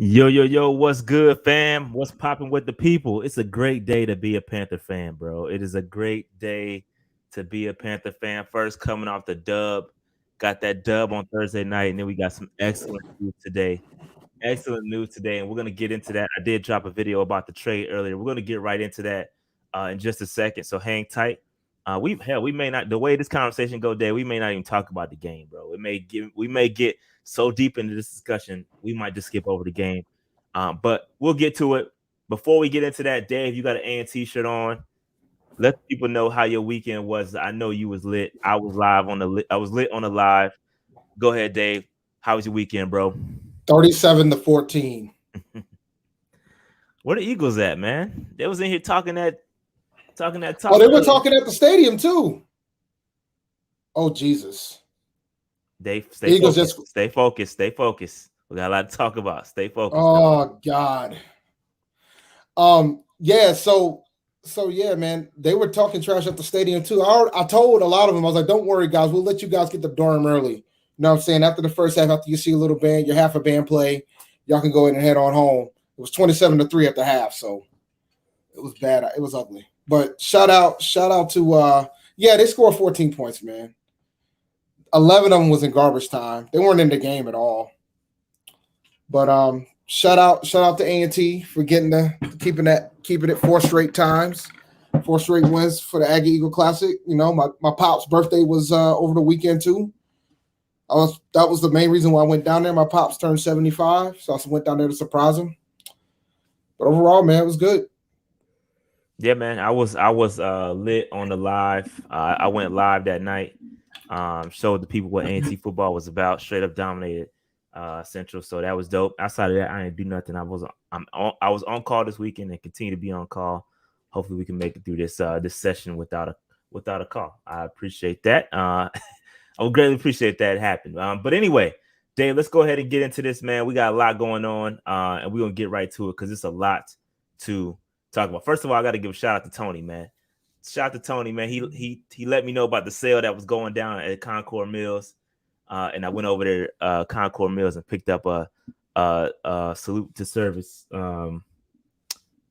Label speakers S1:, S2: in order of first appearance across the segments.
S1: Yo, what's good, fam? What's popping with the people? It's a great day to be a Panther fan, bro. It is a great day to be a Panther fan. First, coming off the dub, got that dub on Thursday night, and then we got some excellent news today. Excellent news today, and we're gonna get into that. I did drop a video about the trade earlier. We're gonna get right into that in just a second. So hang tight. We may not the way this conversation go, Dave. We may not even talk about the game, bro. We may get so deep into this discussion, we might just skip over the game. But we'll get to it. Before we get into that, Dave, you got an A&T shirt on. Let people know how your weekend was. I know you was lit. I was lit on the live. Go ahead, Dave. How was your weekend, bro?
S2: 37-14.
S1: Where the Eagles at, man? They was in here talking that
S2: Oh,
S1: talk
S2: they were
S1: earlier.
S2: talking at the stadium too. Oh Jesus!
S1: They
S2: The Eagles just.
S1: stay focused. We got a lot to talk about. Stay focused, dog.
S2: Oh God. Yeah. So yeah, man. They were talking trash at the stadium too. I told a lot of them. I was like, "Don't worry, guys. We'll let you guys get the dorm early." You know what I'm saying? After the first half, after you see a little band, your half a band play, y'all can go in and head on home. It was 27-3 at the half, so it was bad. It was ugly. But shout out to yeah, they scored 14 points, man. 11 of them was in garbage time. They weren't in the game at all. But shout out to A&T for getting keeping it four straight times, four straight wins for the Aggie Eagle Classic. You know, my pop's birthday was over the weekend too. That was the main reason why I went down there. My pops turned 75, so I went down there to surprise him. But overall, man, it was good.
S1: Yeah, man. I was lit on the live. I went live that night. Showed the people what anti football was about. Straight up dominated Central. So that was dope. Outside of that, I didn't do nothing. I was on call this weekend and continue to be on call. Hopefully we can make it through this session without a call. I appreciate that. I would greatly appreciate that happened. But anyway, Dave, let's go ahead and get into this, man. We got a lot going on, and we're gonna get right to it because it's a lot to talk about. First of all, I got to give a shout out to Tony, man. Shout out to Tony, man. He let me know about the sale that was going down at Concord Mills, and I went over there, Concord Mills, and picked up a salute to service,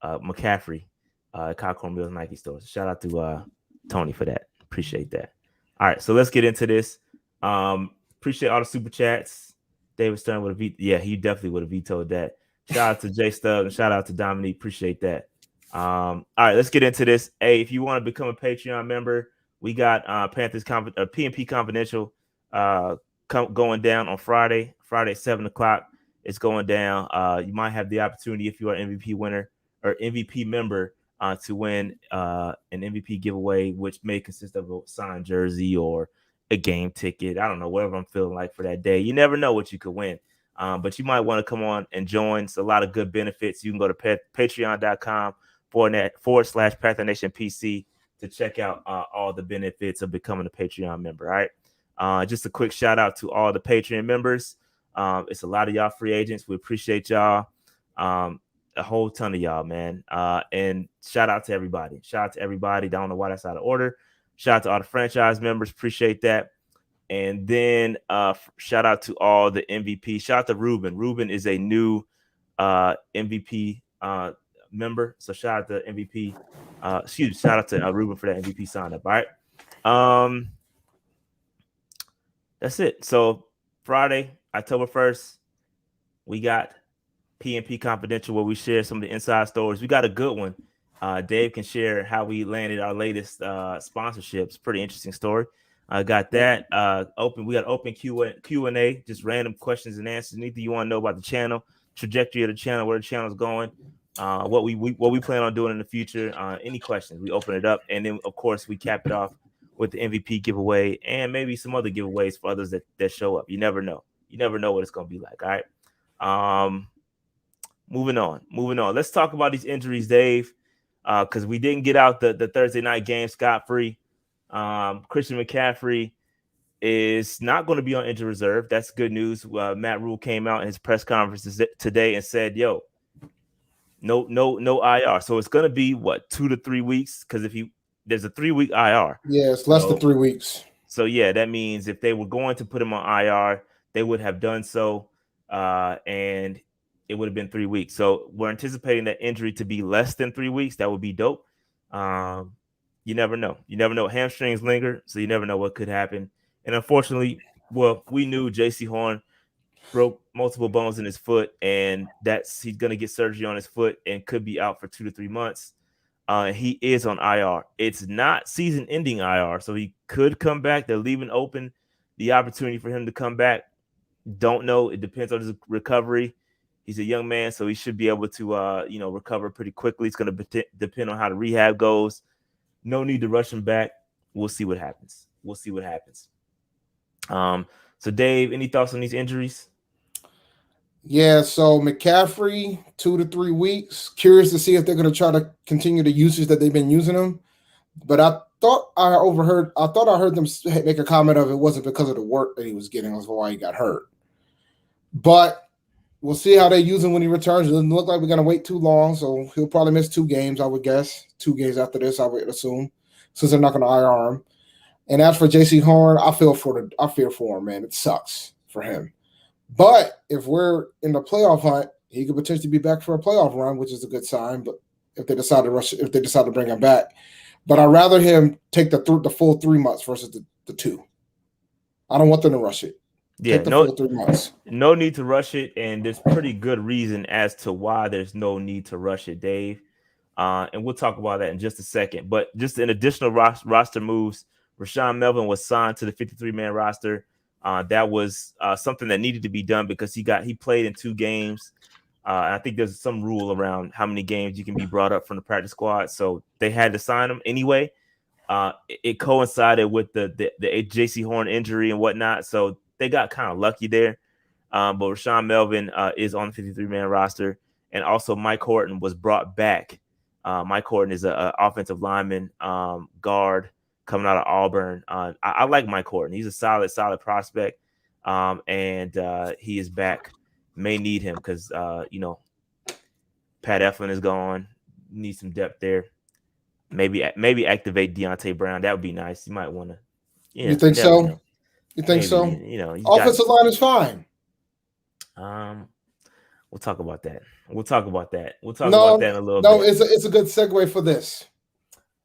S1: McCaffrey, Concord Mills Nike store. So shout out to Tony for that. Appreciate that. All right, so let's get into this. Appreciate all the super chats. David Stern would have he definitely would have vetoed that. Shout out to Jay Stubb and shout out to Dominique. Appreciate that. All right, let's get into this. Hey, if you want to become a Patreon member, we got Panthers PNP Confidential going down on Friday at 7:00. It's going down. You might have the opportunity if you are an MVP winner or MVP member to win an MVP giveaway, which may consist of a signed jersey or a game ticket. I don't know, whatever I'm feeling like for that day. You never know what you could win. But you might want to come on and join. It's a lot of good benefits. You can go to patreon.com/Panther Nation PC to check out all the benefits of becoming a Patreon member. All right. Just a quick shout out to all the Patreon members. It's a lot of y'all free agents. We appreciate y'all. A whole ton of y'all, man. And shout out to everybody. Shout out to everybody. Don't know why that's out of order. Shout out to all the franchise members. Appreciate that. And then shout out to all the MVP. Shout out to Ruben. Ruben is a new MVP member. So shout out to MVP. Shout out to Ruben for that MVP sign up. All right. That's it. So Friday, October 1st, we got PNP Confidential where we share some of the inside stories. We got a good one. Dave can share how we landed our latest sponsorships. Pretty interesting story. I got that open. We got open Q&A, just random questions and answers. Anything you want to know about the channel, trajectory of the channel, where the channel's going, what we plan on doing in the future. Any questions, we open it up, and then of course we cap it off with the MVP giveaway and maybe some other giveaways for others that show up. You never know. You never know what it's gonna be like. All right. Moving on. Let's talk about these injuries, Dave, because we didn't get out the Thursday night game scot-free. Christian McCaffrey is not going to be on injury reserve. That's good news. Matt Rule came out in his press conference today and said, "Yo, no IR." So it's going to be what 2 to 3 weeks because there's a 3-week IR.
S2: Yeah, it's less than 3 weeks.
S1: So yeah, that means if they were going to put him on IR, they would have done so. And it would have been 3 weeks. So we're anticipating that injury to be less than 3 weeks. That would be dope. You never know. You never know. Hamstrings linger, so you never know what could happen. And unfortunately, well, we knew J.C. Horn broke multiple bones in his foot, and he's going to get surgery on his foot and could be out for 2 to 3 months. He is on IR. It's not season-ending IR, so he could come back. They're leaving open the opportunity for him to come back. Don't know. It depends on his recovery. He's a young man, so he should be able to, recover pretty quickly. It's going to depend on how the rehab goes. No need to rush him back. We'll see what happens. So Dave, any thoughts on these injuries?
S2: Yeah, so McCaffrey, 2 to 3 weeks. Curious to see if they're going to try to continue the usage that they've been using him. But I thought I heard them make a comment of it wasn't because of the work that he was getting, that's why he got hurt. But we'll see how they use him when he returns. It doesn't look like we're going to wait too long, so he'll probably miss 2 games, I would guess. 2 games after this, I would assume, since they're not going to IR him. And as for J.C. Horn, I fear for him, man. It sucks for him. But if we're in the playoff hunt, he could potentially be back for a playoff run, which is a good sign. But if they decide to bring him back, but I'd rather him take the full 3 months versus the 2. I don't want them to rush it.
S1: Yeah,
S2: full 3 months.
S1: No need to rush it, and there's pretty good reason as to why there's no need to rush it, Dave. And we'll talk about that in just a second. But just in additional roster moves, Rashaan Melvin was signed to the 53-man roster. That was something that needed to be done because he played in 2 games. I think there's some rule around how many games you can be brought up from the practice squad, so they had to sign him anyway. It coincided with the J.C. Horn injury and whatnot, so they got kind of lucky there. But Rashaan Melvin is on the 53-man roster, and also Mike Horton was brought back. Mike Horton is an offensive lineman, guard coming out of Auburn. I like Mike Horton. He's a solid prospect, and he is back. May need him because Pat Eflin is gone. Need some depth there. Maybe activate Deontay Brown. That would be nice. You might want to.
S2: You think so? You think so? Offensive line is fine.
S1: We'll talk about that. We'll talk about that in a little bit.
S2: No, it's a good segue for this.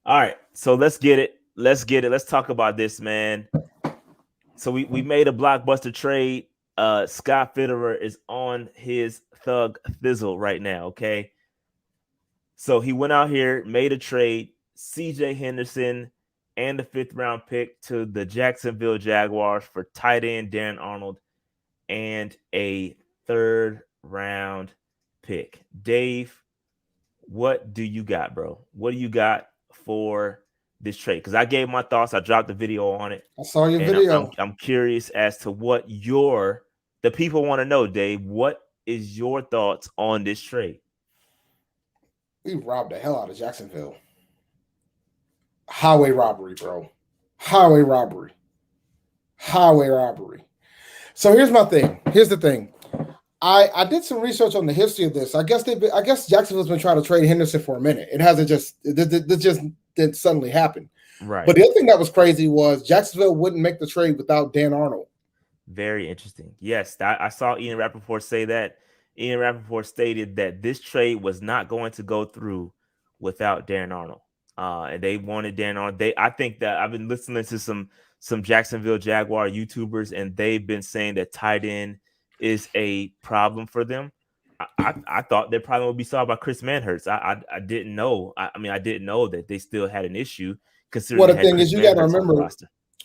S1: All right, so let's get it. Let's talk about this, man. So we made a blockbuster trade. Scott Fitterer is on his thug thizzle right now, okay? So he went out here, made a trade, CJ Henderson and the 5th round pick to the Jacksonville Jaguars for tight end Darren Arnold and a 3rd round pick. Dave, what do you got, bro? What do you got for this trade? Because I gave my thoughts. I dropped the video on it.
S2: I saw your video.
S1: I'm curious as to what the people want to know, Dave. What is your thoughts on this trade?
S2: We robbed the hell out of Jacksonville. Highway robbery, bro. Highway robbery. So here's my thing. Here's the thing. I did some research on the history of this. I guess Jacksonville's been trying to trade Henderson for a minute. It hasn't just didn't suddenly happen.
S1: Right.
S2: But the other thing that was crazy was Jacksonville wouldn't make the trade without Dan Arnold.
S1: Very interesting. Yes, I saw Ian Rappaport say that. Ian Rappaport stated that this trade was not going to go through without Darren Arnold. And they wanted Darren Arnold. I think that I've been listening to some Jacksonville Jaguar YouTubers, and they've been saying that tight end is a problem for them. I thought their problem would be solved by Chris Manhurst. I didn't know. I didn't know that they still had an issue. Considering
S2: well, the thing is, you got to remember,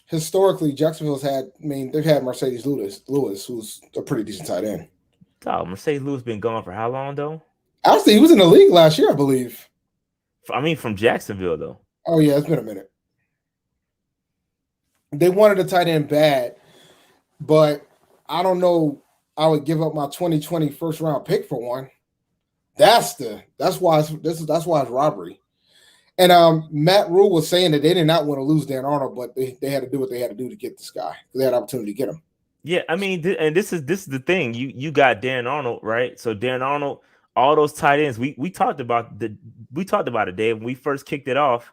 S2: historically, Jacksonville's they've had Mercedes Lewis, who's a pretty decent tight end.
S1: Oh, Mercedes Lewis been gone for how long though?
S2: Actually, he was in the league last year, I believe.
S1: From Jacksonville though.
S2: Oh yeah, it's been a minute. They wanted a tight end bad, but I don't know. I would give up my 2020 first round pick for one. That's why it's robbery. And Matt Rule was saying that they did not want to lose Dan Arnold, but they had to do what they had to do to get this guy. They had an opportunity to get him.
S1: Yeah, and this is the thing. You got Dan Arnold, right? So Dan Arnold, all those tight ends. We talked about it, Dave, when we first kicked it off.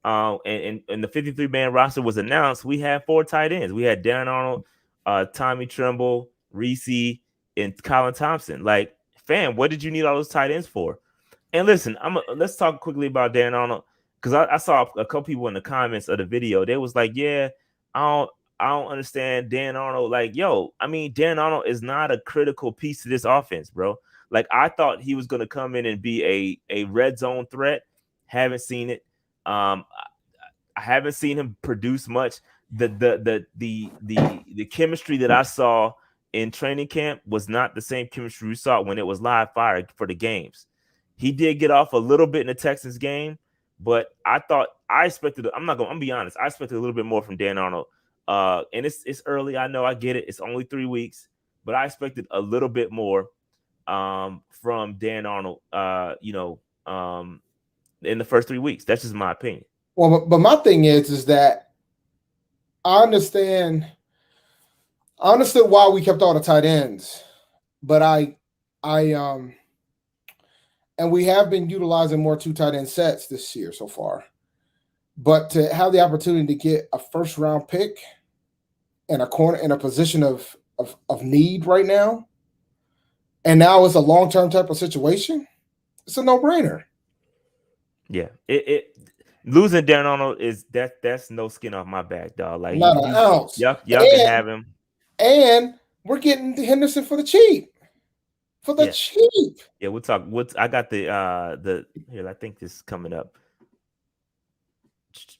S1: And the 53-man roster was announced. We had 4 tight ends. We had Darren Arnold, Tommy Tremble, Reese, and Colin Thompson. Like fam, what did you need all those tight ends for? And listen, let's talk quickly about Dan Arnold, because I saw a couple people in the comments of the video. They was like, yeah, I don't understand Dan Arnold. Like, yo, I mean, Dan Arnold is not a critical piece to this offense, bro. Like, I thought he was going to come in and be a red zone threat. Haven't seen it. I haven't seen him produce much. The chemistry that I saw in training camp was not the same chemistry we saw when it was live fire for the games. He did get off a little bit in the Texans game, but I expected. I'm gonna be honest. I expected a little bit more from Dan Arnold. And it's early. I know. I get it. It's only 3 weeks, but I expected a little bit more from Dan Arnold. In the first 3 weeks. That's just my opinion.
S2: Well, but my thing is that I understood why we kept all the tight ends, but and we have been utilizing more 2 tight end sets this year so far. But to have the opportunity to get a first round pick in a corner in a position of need right now, and now it's a long-term type of situation, it's a no-brainer.
S1: Yeah, it losing Dan Arnold that's no skin off my back, dog. Like,
S2: not an ounce.
S1: Y'all can have him,
S2: and we're getting Henderson for the cheap. Cheap.
S1: Yeah, we'll talk. I got the here. I think this is coming up.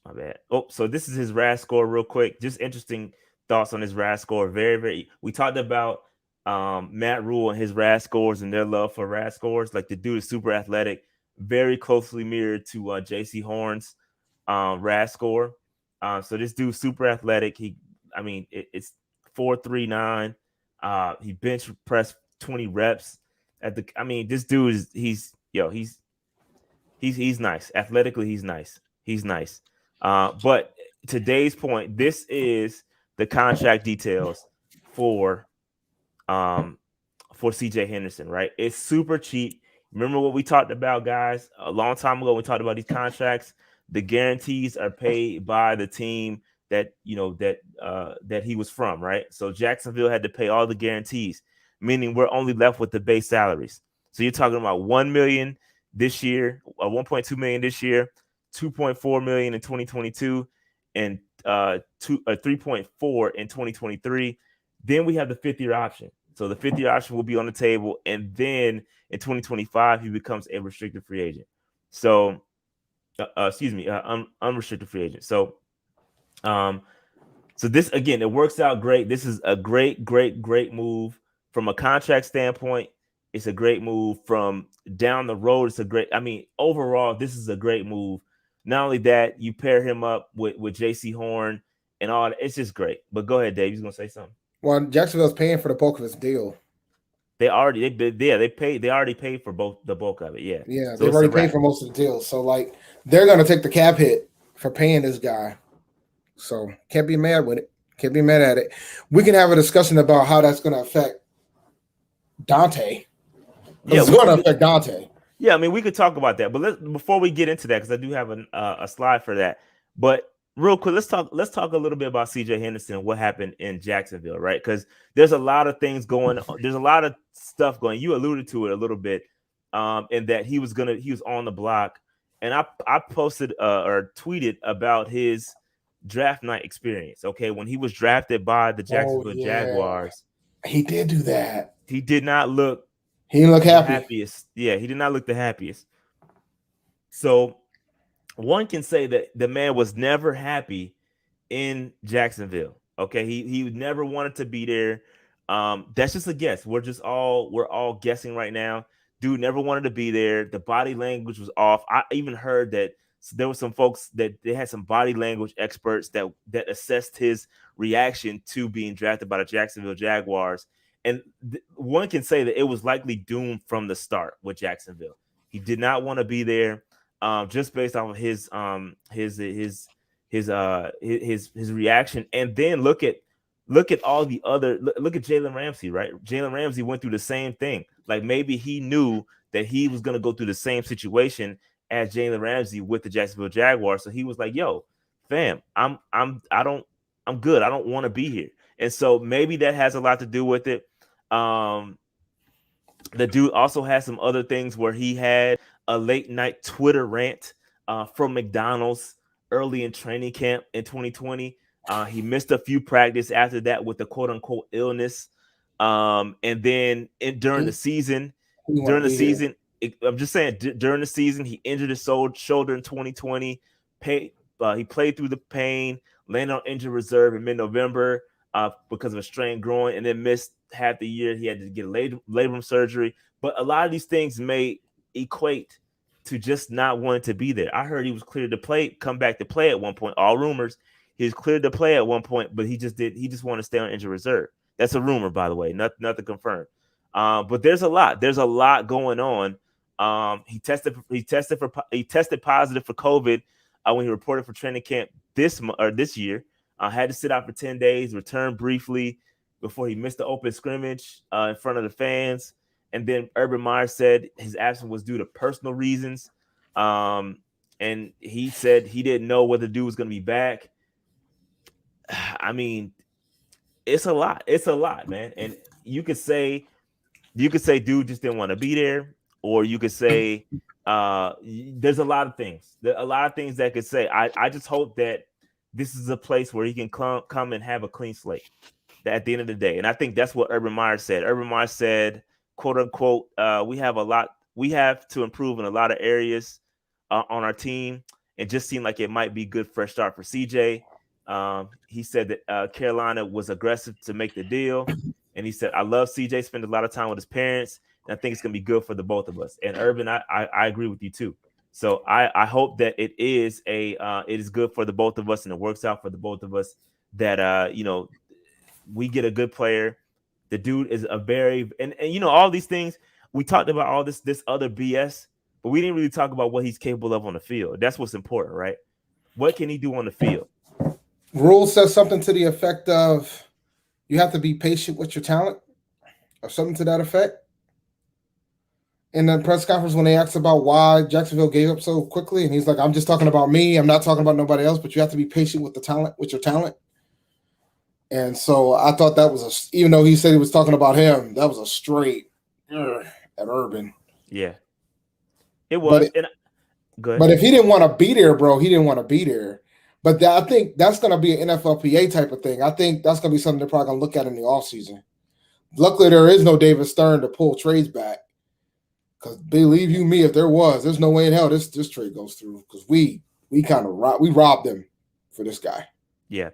S1: My bad. Oh, so this is his Rad Score, real quick. Just interesting thoughts on his Rad Score. Very, very. We talked about Matt Rule and his Rad Scores and their love for Rad Scores. Like, the dude is super athletic, very closely mirrored to JC Horn's Rad Score. So this dude's super athletic. It's 4.39. He bench pressed 20 reps this dude is he's nice. Athletically, he's nice. But today's point, this is the contract details for CJ Henderson, right? It's super cheap. Remember what we talked about, guys, a long time ago. We talked about these contracts. The guarantees are paid by the team that he was from, right? So Jacksonville had to pay all the guarantees, meaning we're only left with the base salaries. So you're talking about $1 million this year, $1.2 million this year, $2.4 million in 2022, and 3.4 in 2023. Then we have the 5th-year option. So the 5th-year option will be on the table, and then in 2025 he becomes a restricted free agent. So, unrestricted free agent. So this, again, it works out great. This is a great move from a contract standpoint. It's a great move from down the road. It's a great. Overall, this is a great move. Not only that, you pair him up with JC Horn and all. It's just great. But go ahead, Dave. You're gonna say something.
S2: Well, Jacksonville's paying for the bulk of his deal.
S1: They already paid for the bulk of it. Yeah.
S2: Yeah, so they've already paid for most of the deal. So, like, they're gonna take the cap hit for paying this guy. So can't be mad with it. Can't be mad at it. We can have a discussion about how that's gonna affect Dante. Yeah, it's gonna affect Dante.
S1: Yeah, we could talk about that, but before we get into that, because I do have a slide for that. But real quick, let's talk a little bit about CJ Henderson and what happened in Jacksonville, right? Because there's a lot of things going on. There's a lot of stuff going. You alluded to it a little bit, in that he was on the block, and I posted or tweeted about his draft night experience. Okay, when he was drafted by the Jacksonville Jaguars,
S2: he did do that.
S1: He did not look.
S2: He didn't look happy.
S1: Happiest. Yeah, he did not look the happiest. So one can say that the man was never happy in Jacksonville. Okay, he never wanted to be there. That's just a guess. We're all guessing right now. Dude never wanted to be there. The body language was off. I even heard that there were some folks that they had some body language experts that assessed his reaction to being drafted by the Jacksonville Jaguars. And one can say that it was likely doomed from the start with Jacksonville. He did not want to be there, just based off of his reaction. And then look at all the other. Look at Jalen Ramsey, right? Jalen Ramsey went through the same thing. Like, maybe he knew that he was going to go through the same situation as Jalen Ramsey with the Jacksonville Jaguars. So he was like, "Yo, fam, I'm good. I don't want to be here." And so maybe that has a lot to do with it. The dude also has some other things where he had a late night Twitter rant from McDonald's early in training camp in 2020. He missed a few practice after that with the quote unquote illness. And then during the season,
S2: You want to be here.
S1: I'm just saying, during the season, he injured his shoulder in 2020. He played through the pain, landed on injured reserve in mid-November because of a strained groin, and then missed half the year. He had to get labrum surgery. But a lot of these things may equate to just not wanting to be there. I heard he was cleared to play, come back to play at one point. All rumors. He was cleared to play at one point, but he just wanted to stay on injured reserve. That's a rumor, by the way, nothing confirmed. But there's a lot going on. He tested positive for COVID when he reported for training camp this year. Had to sit out for 10 days, returned briefly before he missed the open scrimmage in front of the fans. And then Urban Meyer said his absence was due to personal reasons. And he said he didn't know whether the dude was going to be back. I mean, it's a lot. It's a lot, man. And you could say dude just didn't want to be there, or you could say there's a lot of things. There are a lot of things that could say. I just hope that this is a place where he can come and have a clean slate at the end of the day. And I think that's what Urban Meyer said. Urban Meyer said, quote unquote, we have to improve in a lot of areas on our team. It just seemed like it might be good fresh start for CJ. He said that Carolina was aggressive to make the deal. And he said, I love CJ, spend a lot of time with his parents. And I think it's going to be good for the both of us. And Urban, I agree with you too. So I hope that it is good for the both of us, and it works out for the both of us, that we get a good player. The dude is a very and all these things. We talked about all this other BS, but we didn't really talk about what he's capable of on the field. That's what's important, right? What can he do on the field?
S2: Rule says something to the effect of you have to be patient with your talent, or something to that effect. In the press conference, when they asked about why Jacksonville gave up so quickly, and he's like, I'm just talking about me. I'm not talking about nobody else, but you have to be patient with your talent. And so I thought that was even though he said he was talking about him, that was a straight at Urban.
S1: Yeah, it was.
S2: But if he didn't want to be there, bro, he didn't want to be there. But I think that's going to be an NFLPA type of thing. I think that's going to be something they're probably going to look at in the offseason. Luckily, there is no David Stern to pull trades back. Because believe you me, if there's no way in hell this trade goes through. Because we kind of robbed them for this guy.
S1: Yeah.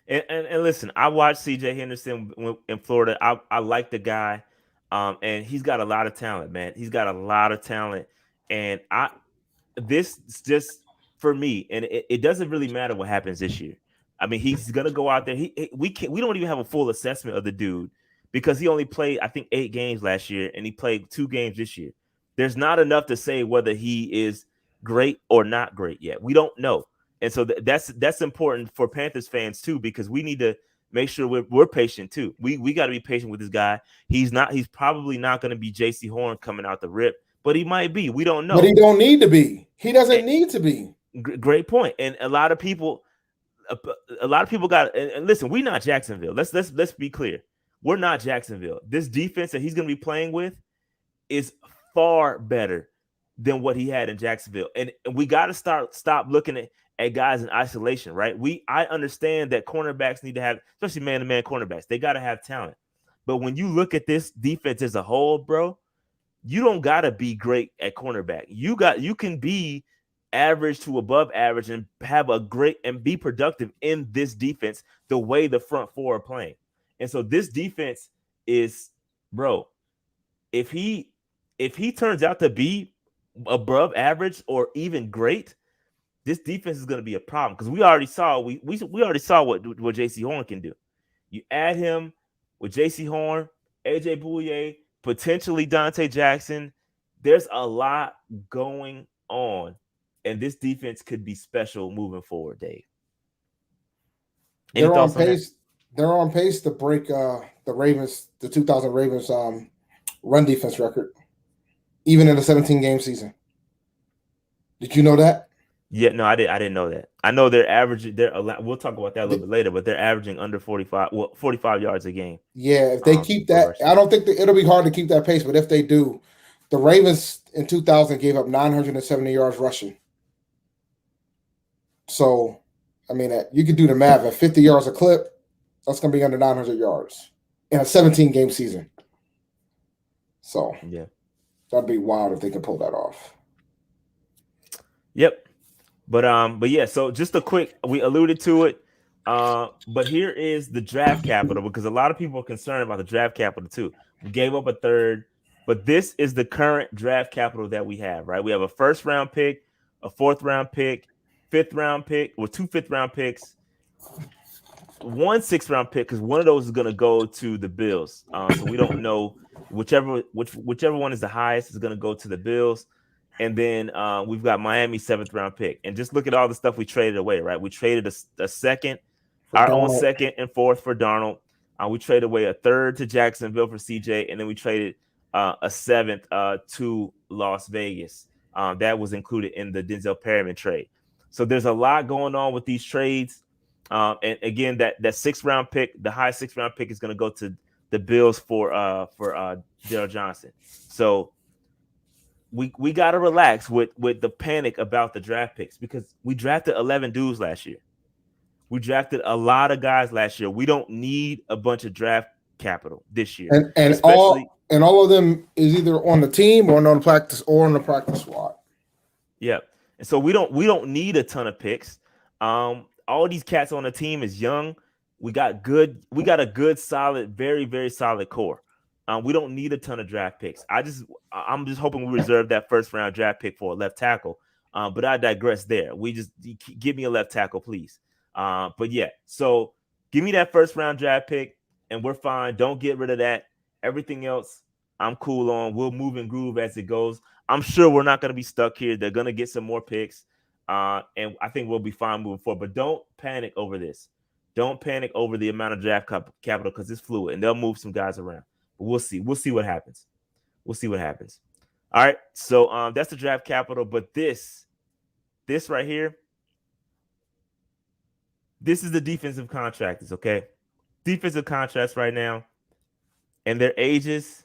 S1: And listen, I watched CJ Henderson in Florida. I like the guy. And he's got a lot of talent, man. He's got a lot of talent. And this is just for me, and it doesn't really matter what happens this year. I mean, he's gonna go out there. We don't even have a full assessment of the dude because he only played, I think, 8 games last year, and he played 2 games this year. There's not enough to say whether he is great or not great yet. We don't know, and so that's important for Panthers fans too, because we need to make sure we're patient too. We got to be patient with this guy. He's probably not going to be J.C. Horn coming out the rip, but he might be. We don't know.
S2: But he don't need to be. He doesn't need to be.
S1: Great point. And a lot of people got. And listen, we're not Jacksonville. Let's be clear. We're not Jacksonville. This defense that he's going to be playing with is far better than what he had in Jacksonville. And we got to stop looking at guys in isolation, right? I understand that cornerbacks need to have, especially man-to-man cornerbacks, they got to have talent. But when you look at this defense as a whole, bro, you don't got to be great at cornerback. You can be average to above average and have a great and be productive in this defense the way the front four are playing. And so this defense is, bro, if he turns out to be above average or even great, this defense is going to be a problem because we already saw what J.C. Horn can do. You add him with J.C. Horn, A.J. Bouye, potentially Dante Jackson. There's a lot going on, and this defense could be special moving forward, Dave.
S2: They're on pace. They're on pace to break the 2000 Ravens run defense record, even in a 17-game season. Did you know that?
S1: Yeah, no, I didn't know that. I know they're averaging. We'll talk about that a little bit later, but they're averaging under 45, 45 yards a game.
S2: Yeah, if they keep
S1: For
S2: that,
S1: rushing.
S2: I don't think it'll be hard to keep that pace. But if they do, the Ravens in 2000 gave up 970 yards rushing. So, I mean, you could do the math. At 50 yards a clip, that's going to be under 900 yards in a 17-game season. So,
S1: yeah,
S2: that'd be wild if they could pull that off.
S1: Yep. But yeah, so just a quick, we alluded to it. But here is the draft capital, because a lot of people are concerned about the draft capital too. We gave up a third, but this is the current draft capital that we have, right? We have a first round pick, a fourth round pick, fifth round pick, or 2 fifth-round picks, 1 6th-round pick, because one of those is going to go to the Bills. So we don't know whichever one is the highest is going to go to the Bills. And then we've got Miami 7th-round pick. And just look at all the stuff we traded away, right? We traded a second, our own second and fourth for Darnold. We traded away a third to Jacksonville for CJ, and then we traded a seventh to Las Vegas. That was included in the Denzel Perryman trade. So there's a lot going on with these trades. And again, that 6th-round pick, the high 6th-round pick, is going to go to the Bills for Daryl Johnson. So we got to relax with the panic about the draft picks, because we drafted 11 dudes last year. We drafted a lot of guys last year. We don't need a bunch of draft capital this year.
S2: And all of them is either on the team or on the practice squad.
S1: Yeah. And so we don't need a ton of picks. All these cats on the team is young. We got a good, solid, very, very solid core. We don't need a ton of draft picks. I'm just hoping we reserve that 1st-round draft pick for a left tackle. But I digress there. Give me a left tackle, please. But yeah, so give me that 1st-round draft pick and we're fine. Don't get rid of that. Everything else, I'm cool on. We'll move and groove as it goes. I'm sure we're not going to be stuck here. They're going to get some more picks. And I think we'll be fine moving forward. But don't panic over this. Don't panic over the amount of draft capital, because it's fluid and they'll move some guys around. But we'll see. We'll see what happens. All right. So that's the draft capital. But this right here, this is the defensive contractors, okay? Defensive contracts right now and their ages.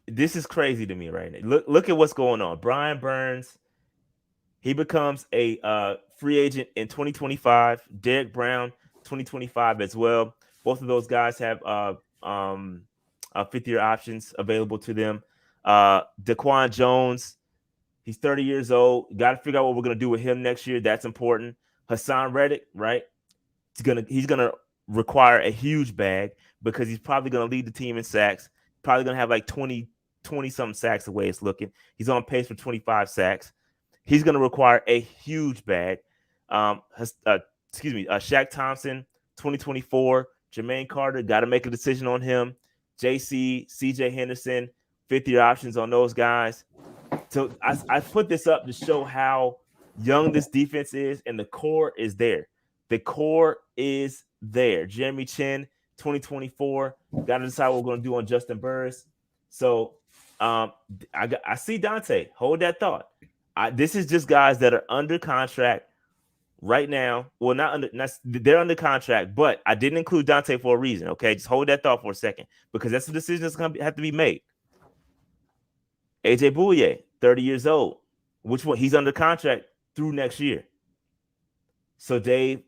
S1: This is crazy to me right now. Look at what's going on. Brian Burns, he becomes a free agent in 2025. Derek Brown, 2025 as well. Both of those guys have 5th-year options available to them. Daquan Jones, he's 30 years old. Got to figure out what we're going to do with him next year. That's important. Hassan Reddick, right? He's gonna require a huge bag, because he's probably going to lead the team in sacks. Probably going to have like 20 something sacks the way it's looking. He's on pace for 25 sacks. He's going to require a huge bag. Shaq Thompson, 2024. Jermaine Carter, got to make a decision on him. CJ Henderson, 5th-year options on those guys. So I put this up to show how young this defense is, and the core is there. Jeremy Chin, 2024. Got to decide what we're going to do on Justin Burris. So I see Dante. Hold that thought. This is just guys that are under contract right now. Well, they're under contract, but I didn't include Dante for a reason. Okay, just hold that thought for a second, because that's the decision that's going to have to be made. AJ Bouye, 30 years old. Which one? He's under contract through next year. So Dave,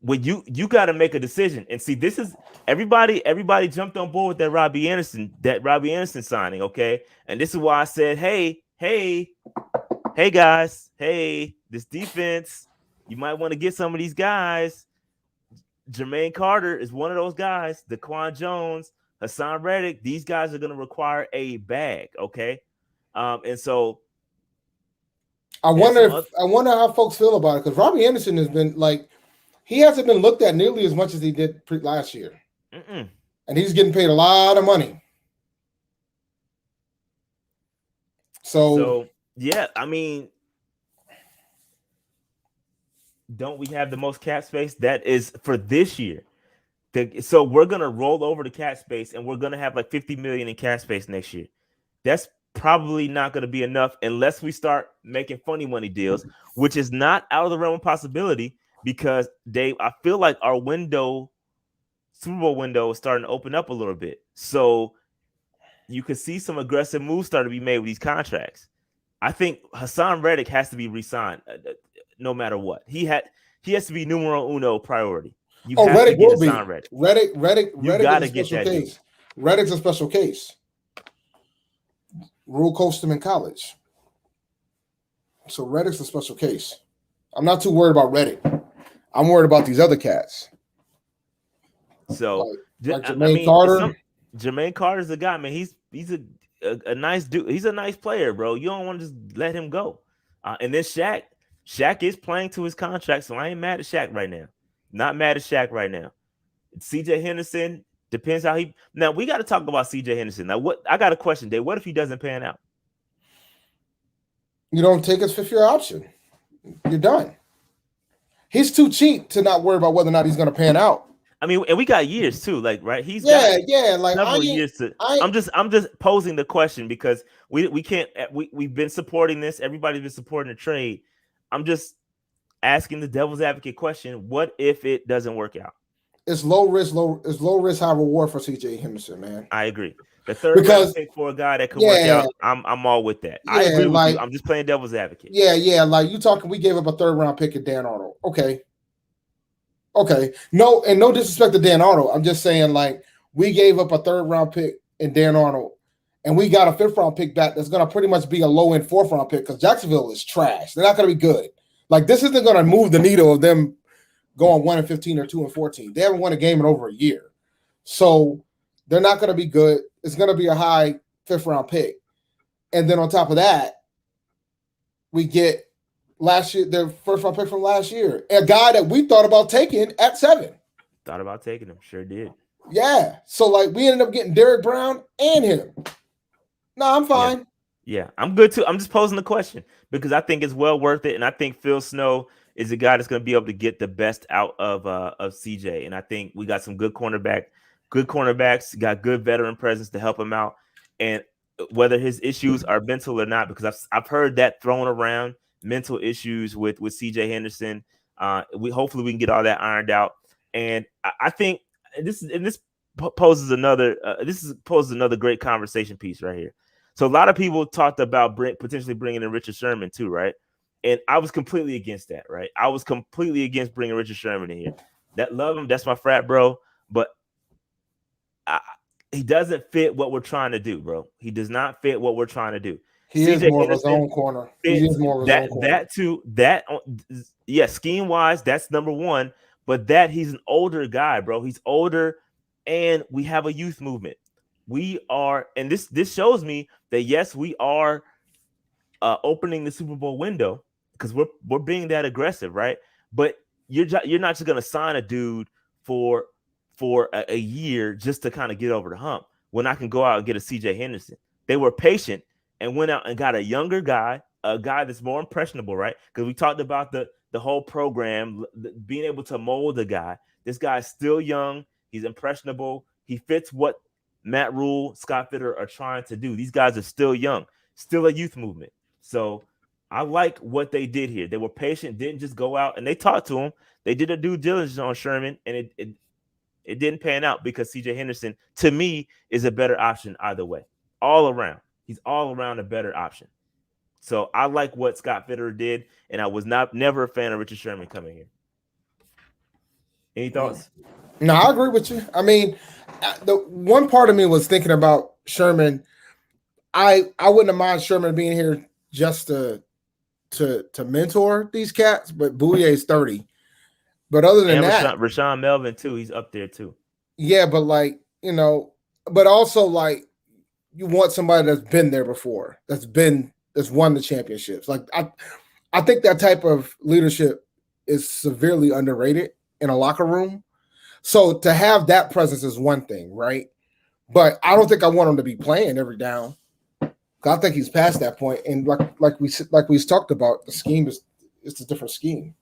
S1: when you got to make a decision, and see, this is everybody jumped on board with that Robbie Anderson signing, okay? And this is why I said, hey guys, this defense, you might want to get some of these guys. Jermaine Carter is one of those guys. Daquan Jones, Hassan Reddick, these guys are going to require a bag, okay? And so
S2: I wonder how folks feel about it, because Robbie Anderson has been he hasn't been looked at nearly as much as he did last year. And he's getting paid a lot of money. So
S1: yeah, I mean, don't we have the most cap space? That is for this year. So we're going to roll over the cap space, and we're going to have like $50 million in cap space next year. That's probably not going to be enough unless we start making funny money deals, which is not out of the realm of possibility because Dave, I feel like our Super Bowl window is starting to open up a little bit. So you could see some aggressive moves start to be made with these contracts. I think Hassan Reddick has to be re-signed no matter what. He has to be numero uno priority. You have
S2: Reddick
S1: to get
S2: will be.
S1: Hassan Reddick.
S2: Reddick
S1: got
S2: is
S1: to
S2: a
S1: get
S2: special
S1: that
S2: case.
S1: dude.
S2: Reddick's a special case. Rule coached him in college. So Reddick's a special case. I'm not too worried about Reddick. I'm worried about these other cats.
S1: So
S2: like Jermaine Carter.
S1: Jermaine Carter's the guy, man. He's a nice dude. He's a nice player, bro. You don't want to just let him go. And then Shaq is playing to his contract, so I ain't mad at Shaq right now. Not mad at Shaq right now. CJ Henderson depends how he. Now we got to talk about CJ Henderson. Now, what I got a question, Dave. What if he doesn't pan out?
S2: You don't take his 5th-year option. You're done. He's too cheap to not worry about whether or not he's going to pan out.
S1: I mean, and we got years too, like right. He's
S2: got
S1: like several years to. I'm just posing the question because we can't. We've been supporting this. Everybody's been supporting the trade. I'm just asking the devil's advocate question: what if it doesn't work out?
S2: It's low risk, high reward for CJ Henderson, man.
S1: I agree. The third round pick for a guy that could work out, I'm all with that. I agree with you. I'm just playing devil's advocate.
S2: Yeah. Like you talking, we gave up a 3rd round pick at Dan Arnold. Okay. No disrespect to Dan Arnold. I'm just saying, like, we gave up a 3rd round pick in Dan Arnold, and we got a 5th round pick back that's going to pretty much be a low end 4th round pick because Jacksonville is trash. They're not going to be good. Like, this isn't going to move the needle of them going 1-15 or 2-14. They haven't won a game in over a year. So they're not going to be good. It's going to be a high 5th round pick. And then on top of that, we get last year, their 1st round pick from last year, a guy that we thought about taking at 7.
S1: Thought about taking him. Sure did.
S2: Yeah. So, like, we ended up getting Derrick Brown and him. No, I'm fine.
S1: Yeah, I'm good too. I'm just posing the question because I think it's well worth it. And I think Phil Snow is a guy that's going to be able to get the best out of CJ. And I think we got some good cornerbacks, got good veteran presence to help him out. And whether his issues are mental or not, because I've heard that thrown around, mental issues with CJ Henderson. Hopefully we can get all that ironed out. And I think this poses another great conversation piece right here. So a lot of people talked about potentially bringing in Richard Sherman too, right? And I was completely against that, right? I was completely against bringing Richard Sherman in here. Love him, that's my frat bro, but he doesn't fit what we're trying to do, bro. He does not fit what we're trying to do.
S2: He is more of his own corner.
S1: Scheme wise, that's number one. But he's an older guy, bro. He's older, and we have a youth movement. We are, and this shows me that yes, we are opening the Super Bowl window because we're being that aggressive, right? But you're not just gonna sign a dude for a year just to kind of get over the hump when I can go out and get a CJ Henderson. They were patient and went out and got a younger guy, a guy that's more impressionable, right? Because we talked about the whole program, being able to mold the guy. This guy's still young. He's impressionable. He fits what Matt Rule, Scott Fitter are trying to do. These guys are still young, still a youth movement. So I like what they did here. They were patient, didn't just go out, and they talked to him. They did a due diligence on Sherman, and it didn't pan out because CJ Henderson, to me, is a better option either way. All around. He's all around a better option. So I like what Scott Fitterer did, and I was never a fan of Richard Sherman coming here. Any thoughts?
S2: No, I agree with you. I mean, the one part of me was thinking about Sherman. I wouldn't have mind Sherman being here just to mentor these cats, but Bouye is 30. But other than that,
S1: Rashawn Melvin too, he's up there too.
S2: Yeah, but but also like you want somebody that's been there before, that's won the championships. Like I think that type of leadership is severely underrated in a locker room. So to have that presence is one thing, right? But I don't think I want him to be playing every down. I think he's past that point. And like we talked about, the scheme it's a different scheme.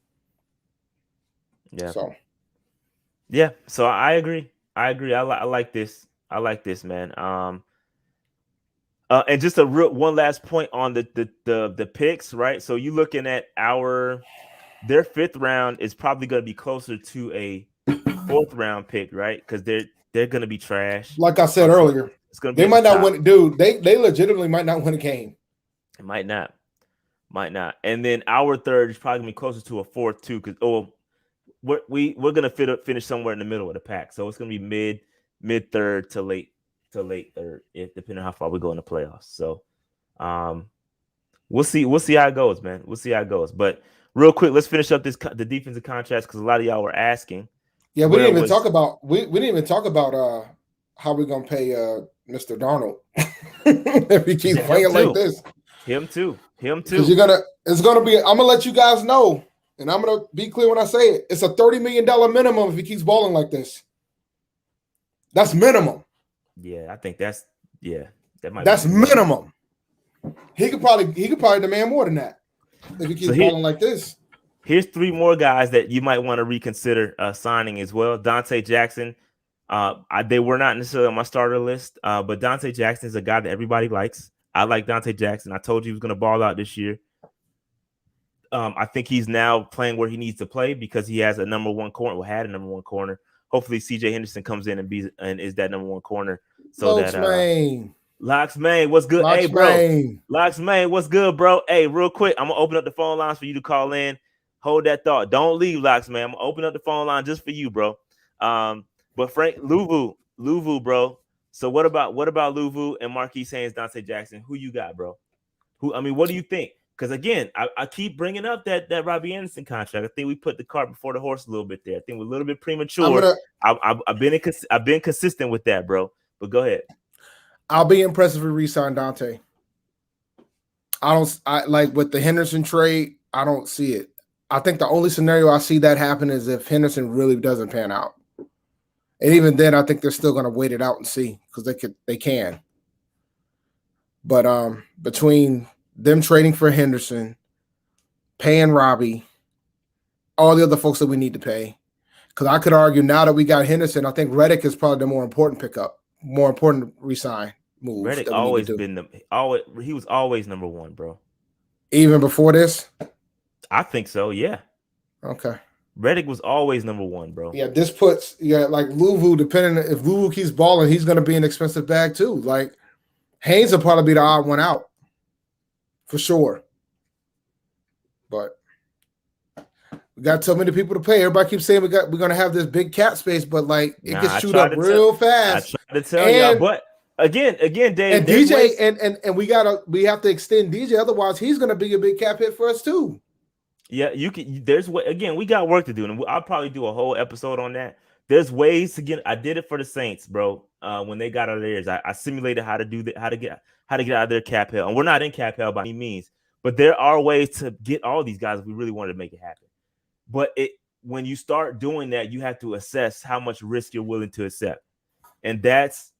S1: Yeah. So I agree. I like this. I like this, man. And just one last point on the picks, right? So you looking at their 5th round is probably going to be closer to a 4th round pick, right? Because they're going to be trash.
S2: Like I said earlier,
S1: it's going to be
S2: they
S1: at
S2: might
S1: the
S2: not
S1: top.
S2: win. Dude, they legitimately might not win a game.
S1: It might not. And then our 3rd is probably going to be closer to a 4th too, because we're going to finish somewhere in the middle of the pack. So it's going to be mid 3rd to late 3rd, depending on how far we go in the playoffs. So we'll see how it goes, man. We'll see how it goes. But real quick, let's finish up the defensive contracts, because a lot of y'all were asking.
S2: Yeah, we didn't even talk about how we're gonna pay Mr. Darnold if he keeps playing like this.
S1: Him too.
S2: Because it's gonna be. I'm gonna let you guys know, and I'm gonna be clear when I say it. It's a $30 million minimum if he keeps balling like this. That's minimum.
S1: Yeah, I think that's
S2: minimum. He could probably demand more than that if he keeps balling like this.
S1: Here's 3 more guys that you might want to reconsider signing as well. Dante Jackson. They were not necessarily on my starter list, but Dante Jackson is a guy that everybody likes. I like Dante Jackson. I told you he was going to ball out this year. I think he's now playing where he needs to play because he has a number 1 corner. Well, had a number 1 corner. Hopefully, CJ Henderson comes in and is that number 1 corner. So Locks Main, what's good? Hey, bro. Locks Main, what's good, bro? Hey, real quick, I'm gonna open up the phone lines for you to call in. Hold that thought. Don't leave, Locks Main. I'm gonna open up the phone line just for you, bro. But Frank Louvu, bro. So what about Louvu and Marquise Haynes, Dante Jackson? Who you got, bro? What do you think? Because again, I keep bringing up that Robbie Anderson contract. I think we put the cart before the horse a little bit there. I think we're a little bit premature. I've been consistent with that, bro. But go ahead.
S2: I'll be impressed if we re-sign Dante. I like with the Henderson trade. I don't see it. I think the only scenario I see that happen is if Henderson really doesn't pan out, and even then, I think they're still going to wait it out and see because they can. But between them trading for Henderson, paying Robbie, all the other folks that we need to pay, because I could argue now that we got Henderson, I think Reddick is probably the more important pickup, more important resign move.
S1: Reddick he was always number 1, bro.
S2: Even before this?
S1: I think so, yeah.
S2: Okay.
S1: Reddick was always number 1, bro.
S2: Yeah, this puts like Louvu, depending if Louvu keeps balling, he's gonna be an expensive bag too. Like Haynes will probably be the odd one out for sure. But we got so many people to pay. Everybody keeps saying we're gonna have this big cap space, but like it gets chewed up real fast.
S1: I tried to tell y'all, but again, Dave,
S2: and DJ and we have to extend DJ, otherwise he's gonna be a big cap hit for us too.
S1: Yeah, you can. Again, we got work to do, and I'll probably do a whole episode on that. There's ways to get. I did it for the Saints, bro. When they got out of theirs, I simulated how to do that, how to get out of their cap hell, and we're not in cap hell by any means, but there are ways to get all these guys if we really wanted to make it happen. But when you start doing that, you have to assess how much risk you're willing to accept, and that's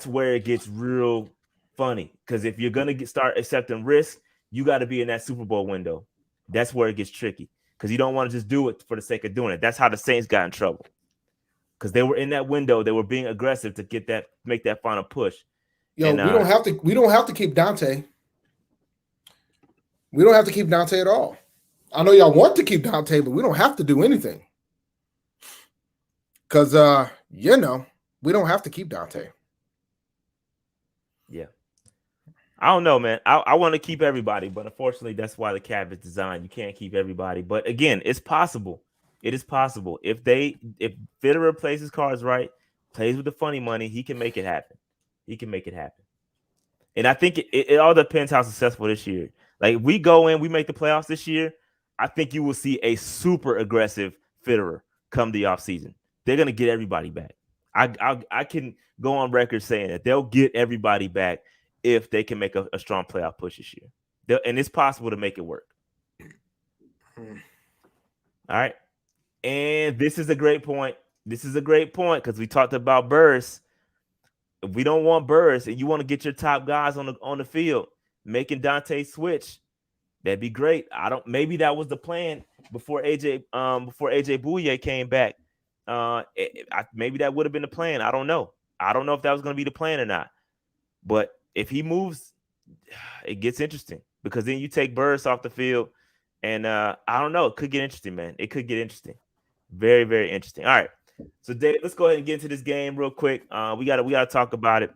S1: where it gets real funny. Because if you're gonna start accepting risk, you got to be in that Super Bowl window. That's where it gets tricky because you don't want to just do it for the sake of doing it. That's how the Saints got in trouble because they were in that window. They were being aggressive to make that final push.
S2: We don't have to keep Dante. We don't have to keep Dante at all. I know y'all want to keep Dante, but we don't have to do anything because we don't have to keep Dante.
S1: Yeah. I don't know, man. I want to keep everybody, but unfortunately, that's why the cap is designed. You can't keep everybody. But again, it's possible. It is possible. If Fitterer plays his cards right, plays with the funny money, he can make it happen. And I think it all depends how successful this year. Like we go in, we make the playoffs this year. I think you will see a super aggressive Fitterer come the offseason. They're gonna get everybody back. I can go on record saying that they'll get everybody back if they can make a strong playoff push this year. And it's possible to make it work. All right. And this is a great point. Because we talked about Burris. If we don't want Burris and you want to get your top guys on the field, making Dante switch, that'd be great. Maybe that was the plan before AJ Bouye came back. Maybe that would have been the plan. I don't know. I don't know if that was going to be the plan or not. But if he moves, it gets interesting because then you take Burris off the field, and I don't know. It could get interesting, man. It could get interesting. Very, very interesting. All right. So Dave, let's go ahead and get into this game real quick. We gotta talk about it.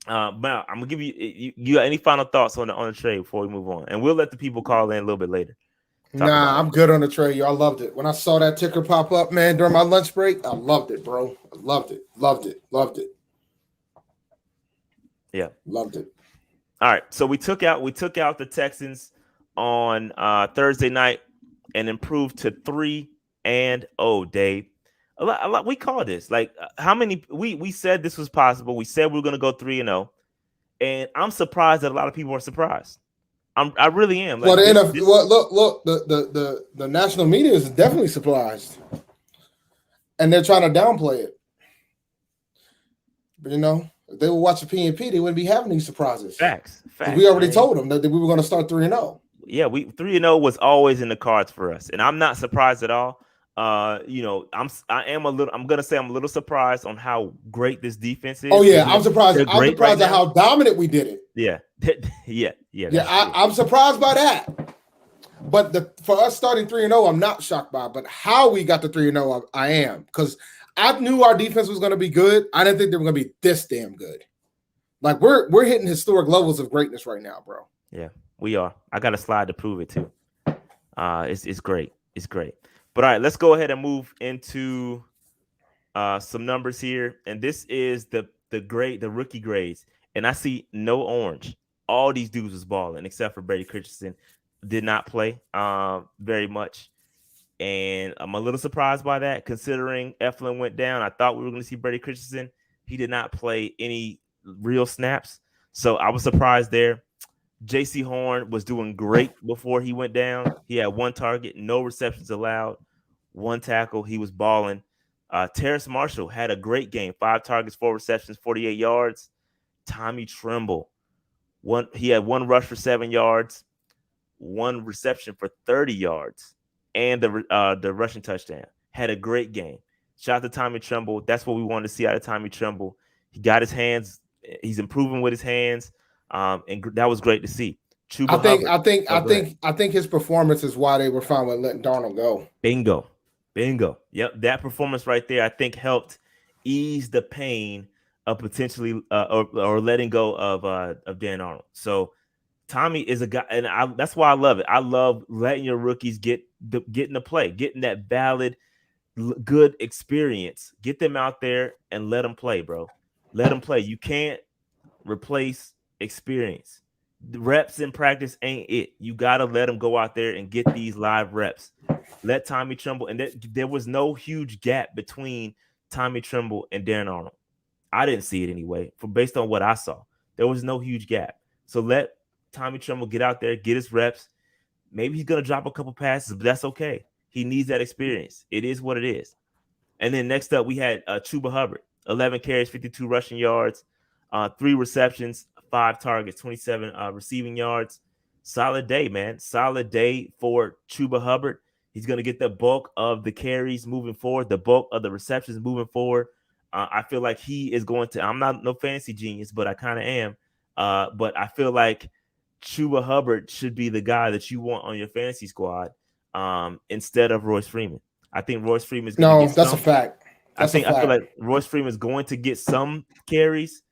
S1: But I'm gonna give you got any final thoughts on the trade before we move on, and we'll let the people call in a little bit later.
S2: Nah, I'm good on the trade. Y'all loved it. When I saw that ticker pop up, man, during my lunch break, I loved it, bro. I loved it.
S1: Yeah,
S2: loved it.
S1: All right, so we took out the Texans on Thursday night and improved to 3-0. Dave, a lot. We call this like how many? We said this was possible. We said we were going to go 3-0, and I'm surprised that a lot of people are surprised. I really am.
S2: Like, look, the national media is definitely surprised, and they're trying to downplay it. But if they were watching PNP, they wouldn't be having these surprises.
S1: Facts.
S2: We already told them that we were going to start 3-0.
S1: Yeah, 3-0 was always in the cards for us, and I'm not surprised at all. I'm a little surprised on how great this defense is.
S2: Oh yeah, I'm surprised. I'm surprised at how dominant we did it.
S1: Yeah.
S2: I'm surprised by that. But for us starting 3-0, I'm not shocked by it. But how we got to 3-0, I am, because I knew our defense was going to be good. I didn't think they were going to be this damn good. Like we're hitting historic levels of greatness right now, bro.
S1: Yeah, we are. I got a slide to prove it too. It's great. It's great. But all right, let's go ahead and move into some numbers here. And this is the rookie grades. And I see no orange. All these dudes was balling except for Brady Christensen. Did not play very much. And I'm a little surprised by that, considering Eflin went down. I thought we were going to see Brady Christensen. He did not play any real snaps. So I was surprised there. J.C. Horn was doing great before he went down. He had 1 target, no receptions allowed, 1 tackle. He was balling. Terrace Marshall had a great game, 5 targets, 4 receptions, 48 yards. Tommy Tremble, he had 1 rush for 7 yards, 1 reception for 30 yards, and the rushing touchdown. Had a great game. Shout out to Tommy Tremble. That's what we wanted to see out of Tommy Tremble. He got his hands. He's improving with his hands. And that was great to see. I
S2: think his performance is why they were fine with letting Darnold go.
S1: Bingo. Yep, that performance right there, I think, helped ease the pain of potentially or letting go of Dan Arnold. So Tommy is a guy, and that's why I love it. I love letting your rookies get in the play, getting that valid, good experience. Get them out there and let them play, bro. Let them play. You can't replace experience. The reps in practice ain't it. You gotta let them go out there and get these live reps. Let Tommy Tremble, and there was no huge gap between Tommy Tremble and Darren Arnold. I didn't see it anyway. Based on what I saw, there was no huge gap. So let Tommy Tremble get out there, get his reps. Maybe he's gonna drop a couple passes, but that's okay. He needs that experience. It is what it is. And then next up, we had Chuba Hubbard, 11 carries, 52 rushing yards, 3 receptions, 5 targets, 27 receiving yards. Solid day, man. Solid day for Chuba Hubbard. He's going to get the bulk of the carries moving forward, the bulk of the receptions moving forward. I feel like he is going to – I'm not no fantasy genius, but I kind of am. But I feel like Chuba Hubbard should be the guy that you want on your fantasy squad instead of Royce Freeman. I think Royce Freeman is going to get
S2: that's a fact. I feel
S1: like Royce Freeman is going to get some carries.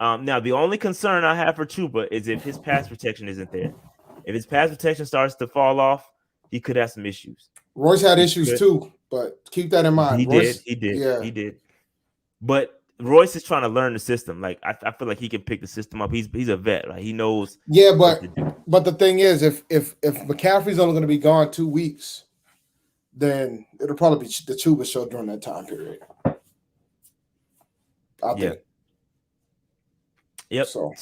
S1: Now, the only concern I have for Chuba is if his pass protection isn't there. If his pass protection starts to fall off, he could have some issues.
S2: Royce had issues too, but keep that in mind.
S1: He did. But Royce is trying to learn the system. Like I feel like he can pick the system up. He's a vet. Like he knows.
S2: Yeah, but the thing is, if McCaffrey's only going to be gone 2 weeks, then it'll probably be the Chuba show during that time period. I think.
S1: Yep. So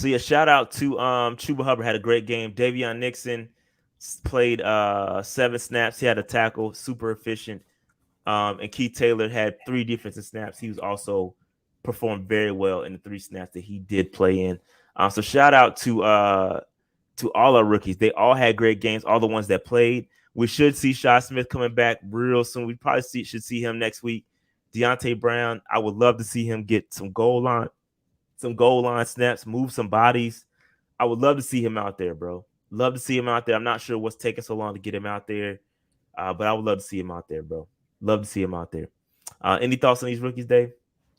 S1: yeah, shout out to Chuba Hubbard, had a great game. Davion Nixon played 7 snaps. He had a tackle, super efficient. And Keith Taylor had 3 defensive snaps. He was also performed very well in the 3 snaps that he did play in. So shout out to all our rookies. They all had great games, all the ones that played. We should see Shi Smith coming back real soon. We probably should see him next week. Deontay Brown, I would love to see him get some goal line some goal line snaps, move some bodies. I would love to see him out there, bro. Love to see him out there. I'm not sure what's taking so long to get him out there, but I would love to see him out there, bro. Love to see him out there. Any thoughts on these rookies, Dave?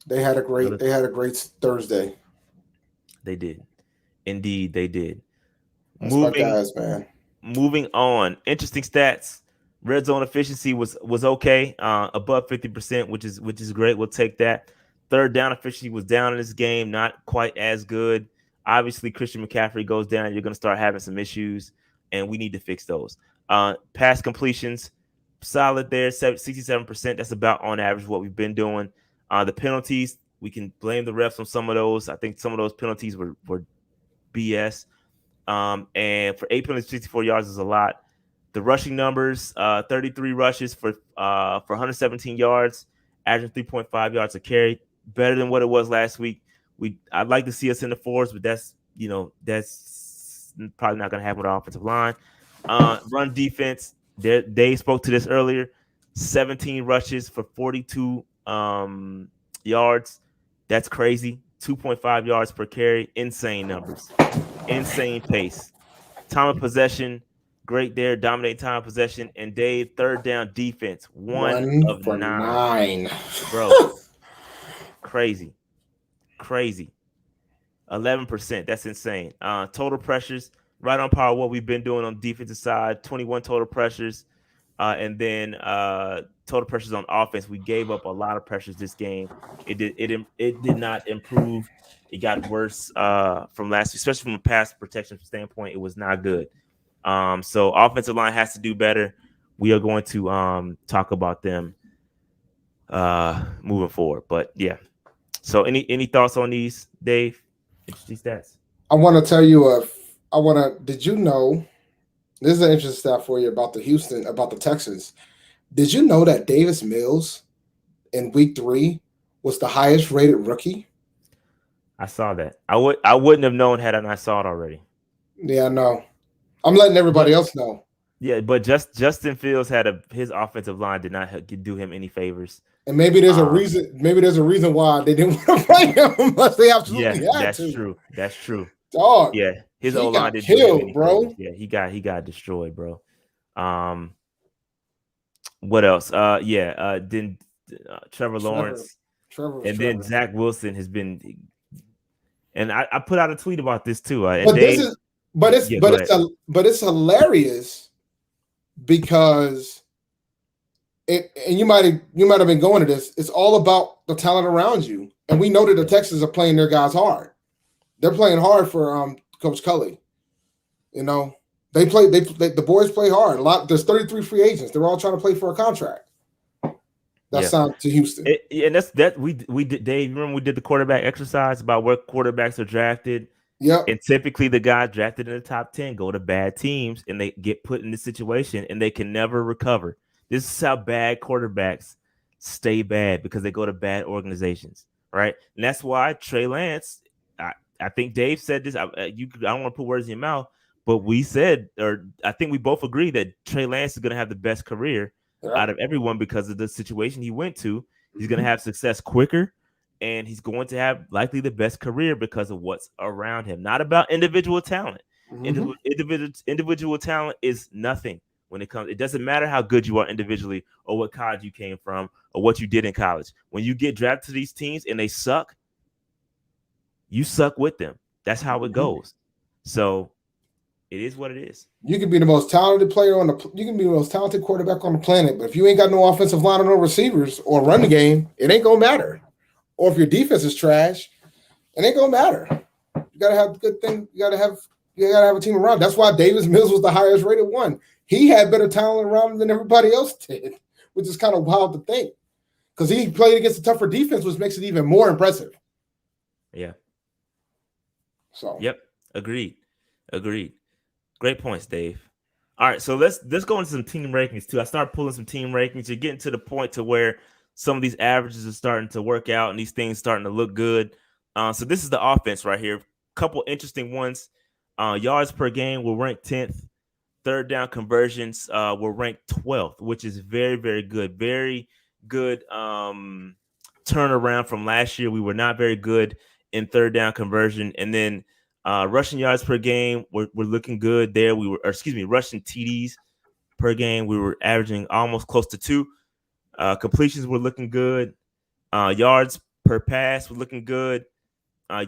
S2: They had a great Thursday.
S1: They did. Indeed, they did.
S2: That's my guys, man.
S1: Moving on. Interesting stats. Red zone efficiency was okay, above 50%, which is great. We'll take that. Third down efficiency was down in this game, not quite as good. Obviously, Christian McCaffrey goes down, you're going to start having some issues, and we need to fix those. Pass completions, solid there, 67%. That's about on average what we've been doing. The penalties, we can blame the refs on some of those. I think some of those penalties were BS. And for 8 penalties, 64 yards is a lot. The rushing numbers, 33 rushes for 117 yards, averaging 3.5 yards a carry, better than what it was last week. I'd like to see us in the fours, but that's probably not going to happen with our offensive line. Run defense, they spoke to this earlier. 17 rushes for 42 yards. That's crazy. 2.5 yards per carry. Insane numbers. Insane pace. Time of possession, great there. Dominating time of possession. And Dave, third down defense. One of nine. Bro. Crazy. 11%. That's insane. Total pressures, right on par with what we've been doing on the defensive side. 21 total pressures. And then total pressures on offense. We gave up a lot of pressures this game. It did not improve. It got worse from last week, especially from a pass protection standpoint. It was not good. So offensive line has to do better. We are going to talk about them moving forward. But yeah. So any thoughts on these, Dave? Interesting stats.
S2: I want to tell you did you know, this is an interesting stat for you about the Texans. Did you know that Davis Mills in week 3 was the highest rated rookie?
S1: I saw that. I wouldn't have known had I not saw it already.
S2: Yeah, I know. I'm letting everybody else know.
S1: Yeah, but Justin Fields his offensive line did not do him any favors.
S2: And maybe there's a reason. Maybe there's a reason why they didn't want to play him unless they absolutely had to.
S1: True. That's true.
S2: Dog.
S1: Yeah, his O line didn't
S2: do him any bro.
S1: Favors. Yeah, he got destroyed, bro. What else? Then Trevor Lawrence, then Zach Wilson has been. And I put out a tweet about this too.
S2: But it's hilarious because you might have been going to this. It's all about the talent around you, and we know that the Texans are playing their guys hard. They're playing hard for Coach Cully. You know, the boys play hard. There's 33 free agents. They're all trying to play for a contract. That's down to Houston.
S1: And we did. Dave, remember we did the quarterback exercise about where quarterbacks are drafted.
S2: Yeah.
S1: And typically the guys drafted in the top 10 go to bad teams and they get put in this situation and they can never recover. This is how bad quarterbacks stay bad, because they go to bad organizations, right? And that's why Trey Lance, I think Dave said this. I don't want to put words in your mouth, but we said, or I think we both agree that Trey Lance is going to have the best career out of everyone because of the situation he went to. He's going to have success quicker, and he's going to have likely the best career because of what's around him. Not about individual talent. Individual talent is nothing when it comes. It doesn't matter how good you are individually or what college you came from or what you did in college. When you get drafted to these teams and they suck, you suck with them. That's how it goes. So it is what it is.
S2: You can be the most talented player you can be the most talented quarterback on the planet, but if you ain't got no offensive line or no receivers or run the game, it ain't gonna matter. Or if your defense is trash, it ain't gonna matter. You gotta have a good thing. You gotta have a team around. That's why Davis Mills was the highest rated one. He had better talent around him than everybody else did, which is kind of wild to think. Because he played against a tougher defense, which makes it even more impressive.
S1: Yeah.
S2: So.
S1: Yep. Agreed. Great points, Dave. All right, so let's go into some team rankings too. I started pulling some team rankings. You're getting to the point to where some of these averages are starting to work out and these things starting to look good. So this is the offense right here. Couple interesting ones. Yards per game, we're ranked 10th. Third down conversions, we're ranked 12th, which is very, very good. Very good turnaround from last year. We were not very good in third down conversion, and then rushing yards per game, we're looking good there. Rushing TDs per game, we were averaging almost close to 2. Completions were looking good. Yards per pass were looking good.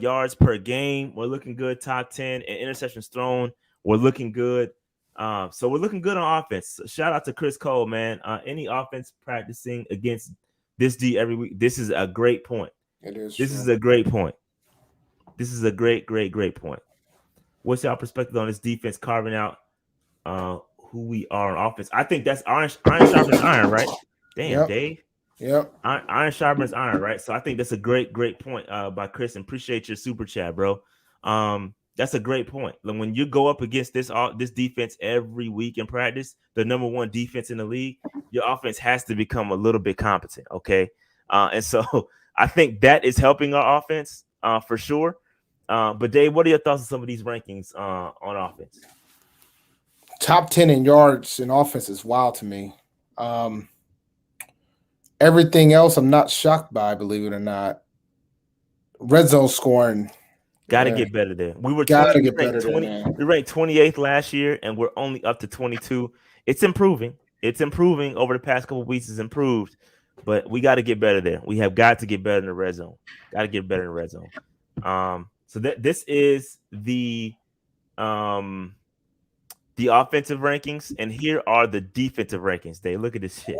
S1: Yards per game were looking good, top 10, and interceptions thrown were looking good. So we're looking good on offense. Shout out to Chris Cole, man. Any offense practicing against this D every week, this is a great point.
S2: It is.
S1: This is a great point. This is a great point. What's y'all perspective on this defense carving out who we are on offense? I think that's iron sharpens iron, right? Damn, Dave.
S2: Yep.
S1: Iron sharpens iron, right? So I think that's a great point by Chris, and appreciate your super chat, bro. That's a great point. When you go up against this defense every week in practice, the number 1 defense in the league, your offense has to become a little bit competent, okay? And so I think that is helping our offense for sure. But Dave, what are your thoughts on some of these rankings on offense?
S2: Top 10 in yards in offense is wild to me. Everything else I'm not shocked by, believe it or not. Red zone scoring.
S1: Got to get better there. We ranked 28th last year, and we're only up to 22. It's improving. Over the past couple of weeks. It's improved, but we got to get better there. We have got to get better in the red zone. Got to get better in the red zone. So this is the offensive rankings, and here are the defensive rankings. They look at this shit.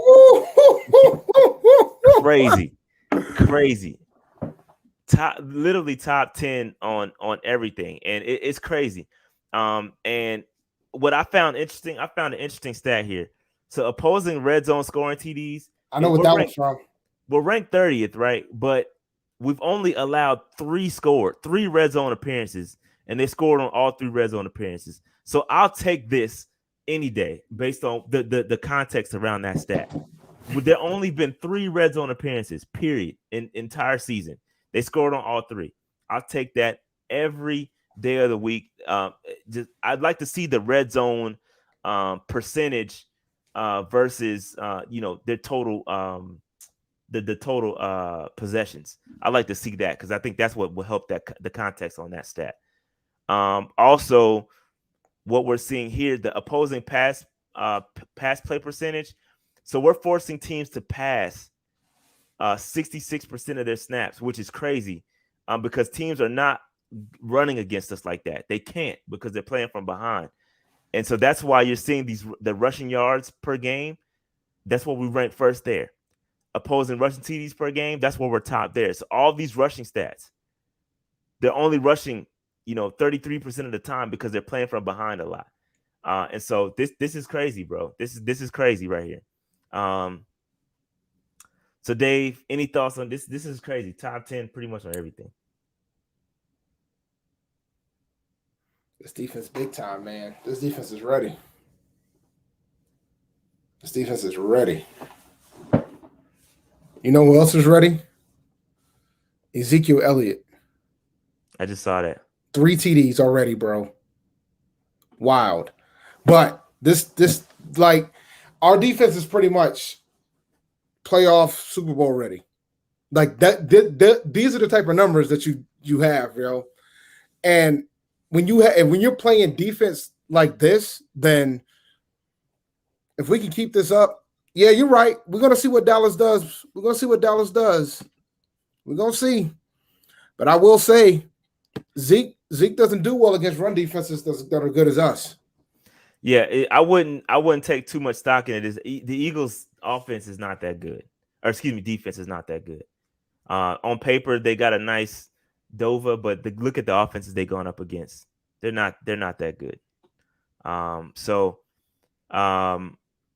S1: Crazy. Literally top 10 on everything, and it's crazy. And what I found interesting, an interesting stat here. So opposing red zone scoring TDs.
S2: I know what that was from.
S1: We're ranked 30th, right? But we've only allowed 3 red zone appearances, and they scored on all 3 red zone appearances. So I'll take this any day based on the context around that stat. There only been 3 red zone appearances, period, in entire season. They scored on all 3. I'll take that every day of the week. I'd like to see the red zone percentage versus their total the total possessions. I'd like to see that because I think that's what will help the context on that stat. Also, what we're seeing here, the opposing pass play percentage. So we're forcing teams to pass 66% of their snaps, which is crazy because teams are not running against us like that. They can't because they're playing from behind. And so that's why you're seeing the rushing yards per game. That's what we rank first there. Opposing rushing TDs per game, that's where we're top there. So all these rushing stats, they're only rushing 33% of the time because they're playing from behind a lot. And so this is crazy, bro. This is crazy right here. So Dave, any thoughts on this? This is crazy. Top 10 pretty much on everything.
S2: This defense big time, man. This defense is ready. You know who else is ready? Ezekiel Elliott.
S1: I just saw that.
S2: 3 TDs already, bro. Wild. But this like our defense is pretty much playoff Super Bowl ready. Like that these are the type of numbers that you have, yo. And when you're playing defense like this, then if we can keep this up, yeah, you're right. We're gonna see what Dallas does. We're gonna see. But I will say, Zeke doesn't do well against run defenses that are good as us.
S1: Yeah, I wouldn't take too much stock in it. The Eagles' offense is not that good, defense is not that good. On paper, they got a nice Dova, but look at the offenses they're going up against. They're not that good.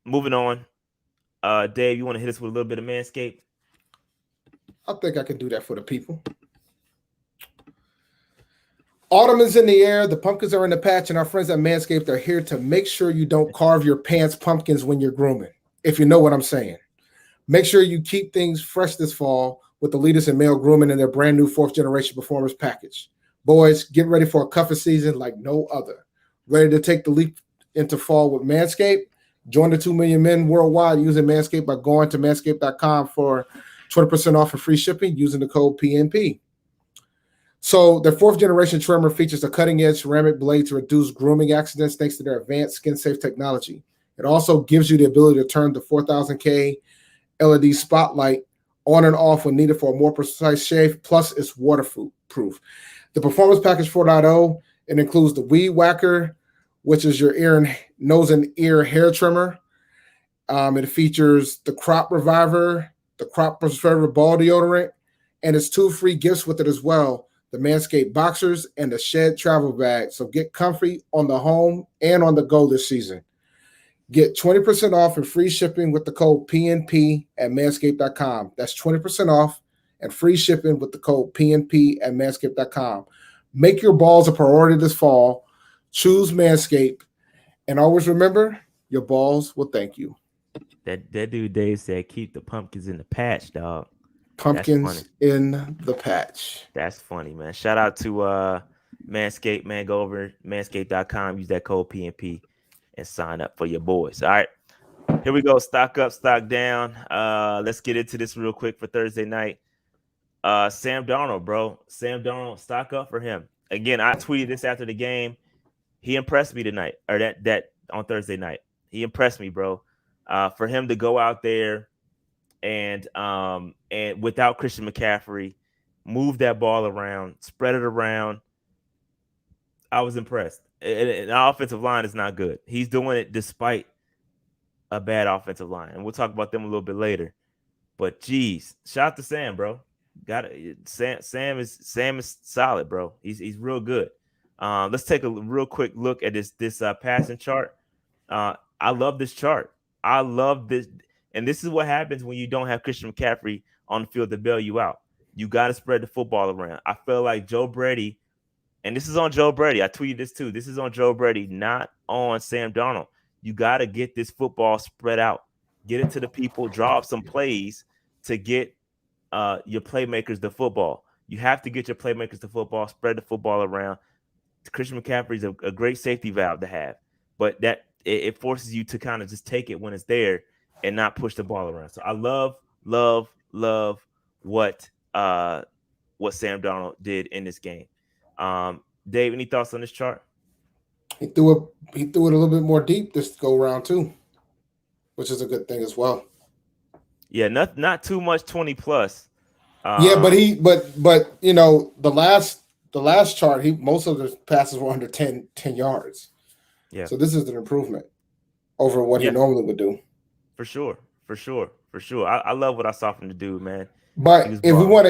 S1: Moving on. Dave, you want to hit us with a little bit of Manscape?
S2: I think I can do that for the people. Autumn is in the air. The pumpkins are in the patch, and our friends at Manscaped are here to make sure you don't carve your pants pumpkins when you're grooming, if you know what I'm saying. Make sure you keep things fresh this fall with the leaders in male grooming and their brand new 4th generation performance package. Boys, get ready for a cuffing season like no other. Ready to take the leap into fall with Manscaped? Join the 2 million men worldwide using Manscaped by going to manscaped.com for 20% off and free shipping using the code PNP. So their 4th-generation trimmer features a cutting-edge ceramic blade to reduce grooming accidents thanks to their advanced skin-safe technology. It also gives you the ability to turn the 4000K LED spotlight on and off when needed for a more precise shave. Plus, it's waterproof. The Performance Package 4.0, it includes the Weed Whacker, which is your nose and ear hair trimmer. It features the Crop Reviver, the Crop Preserver ball deodorant, and it's 2 free gifts with it as well: the Manscape boxers and the Shed travel bag. So get comfy on the home and on the go this season. Get 20% off and free shipping with the code PNP at manscaped.com. That's 20% off and free shipping with the code PNP at manscaped.com. Make your balls a priority this fall. Choose Manscaped. And always remember, your balls will thank you.
S1: That dude Dave said, keep the pumpkins in the patch, dog.
S2: Pumpkins in the patch.
S1: That's funny, man. Shout out to Manscaped, man. Go over manscaped.com, use that code PNP and sign up for your boys. All right. Here we go. Stock up, stock down. Let's get into this real quick for Thursday night. Sam Darnold, bro. Sam Darnold, stock up for him. Again, I tweeted this after the game. He impressed me tonight, or that on Thursday night. He impressed me, bro. For him to go out there and without Christian McCaffrey, move that ball around, spread it around. I was impressed. And our offensive line is not good. He's doing it despite a bad offensive line, and we'll talk about them a little bit later. But geez, shout out to Sam, bro. Sam is solid, bro. He's real good. Let's take a real quick look at this passing chart. I love this chart. I love this, and this is what happens when you don't have Christian McCaffrey on the field to bail you out. You got to spread the football around. I feel like Joe Brady, and this is on Joe Brady. I tweeted this too. This is on Joe Brady, not on Sam Darnold. You got to get this football spread out. Get it to the people. Draw up some plays to get your playmakers the football. You have to get your playmakers the football, spread the football around. Christian McCaffrey is a great safety valve to have, but that it forces you to kind of just take it when it's there and not push the ball around. So I love what Sam Darnold did in this game. Dave, any thoughts on this chart?
S2: He threw it a little bit more deep this go around too, which is a good thing as well.
S1: Yeah, not too much 20 plus.
S2: Yeah, but you know, the last chart, most of the passes were under 10 yards.
S1: Yeah.
S2: So this is an improvement over what he normally would do.
S1: For sure. I love what I saw from the dude, man.
S2: But if we want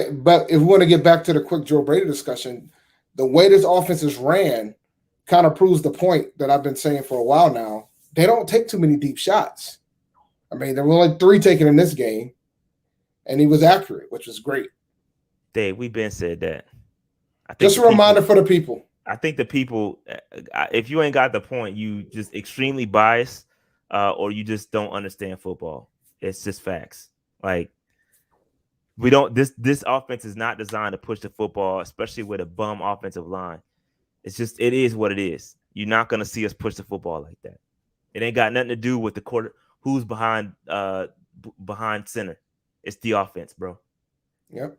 S2: to get back to the quick Joe Brady discussion, the way this offense is ran kind of proves the point that I've been saying for a while now. They don't take too many deep shots. I mean, there were only 3 taken in this game, and he was accurate, which was great.
S1: Dave, we've been said that.
S2: Just a reminder for the people.
S1: I think the people, if you ain't got the point, you just extremely biased, or you just don't understand football. It's just facts. Like, we don't. This offense is not designed to push the football, especially with a bum offensive line. It is what it is. You're not gonna see us push the football like that. It ain't got nothing to do with the quarter. Who's behind center? It's the offense, bro.
S2: Yep.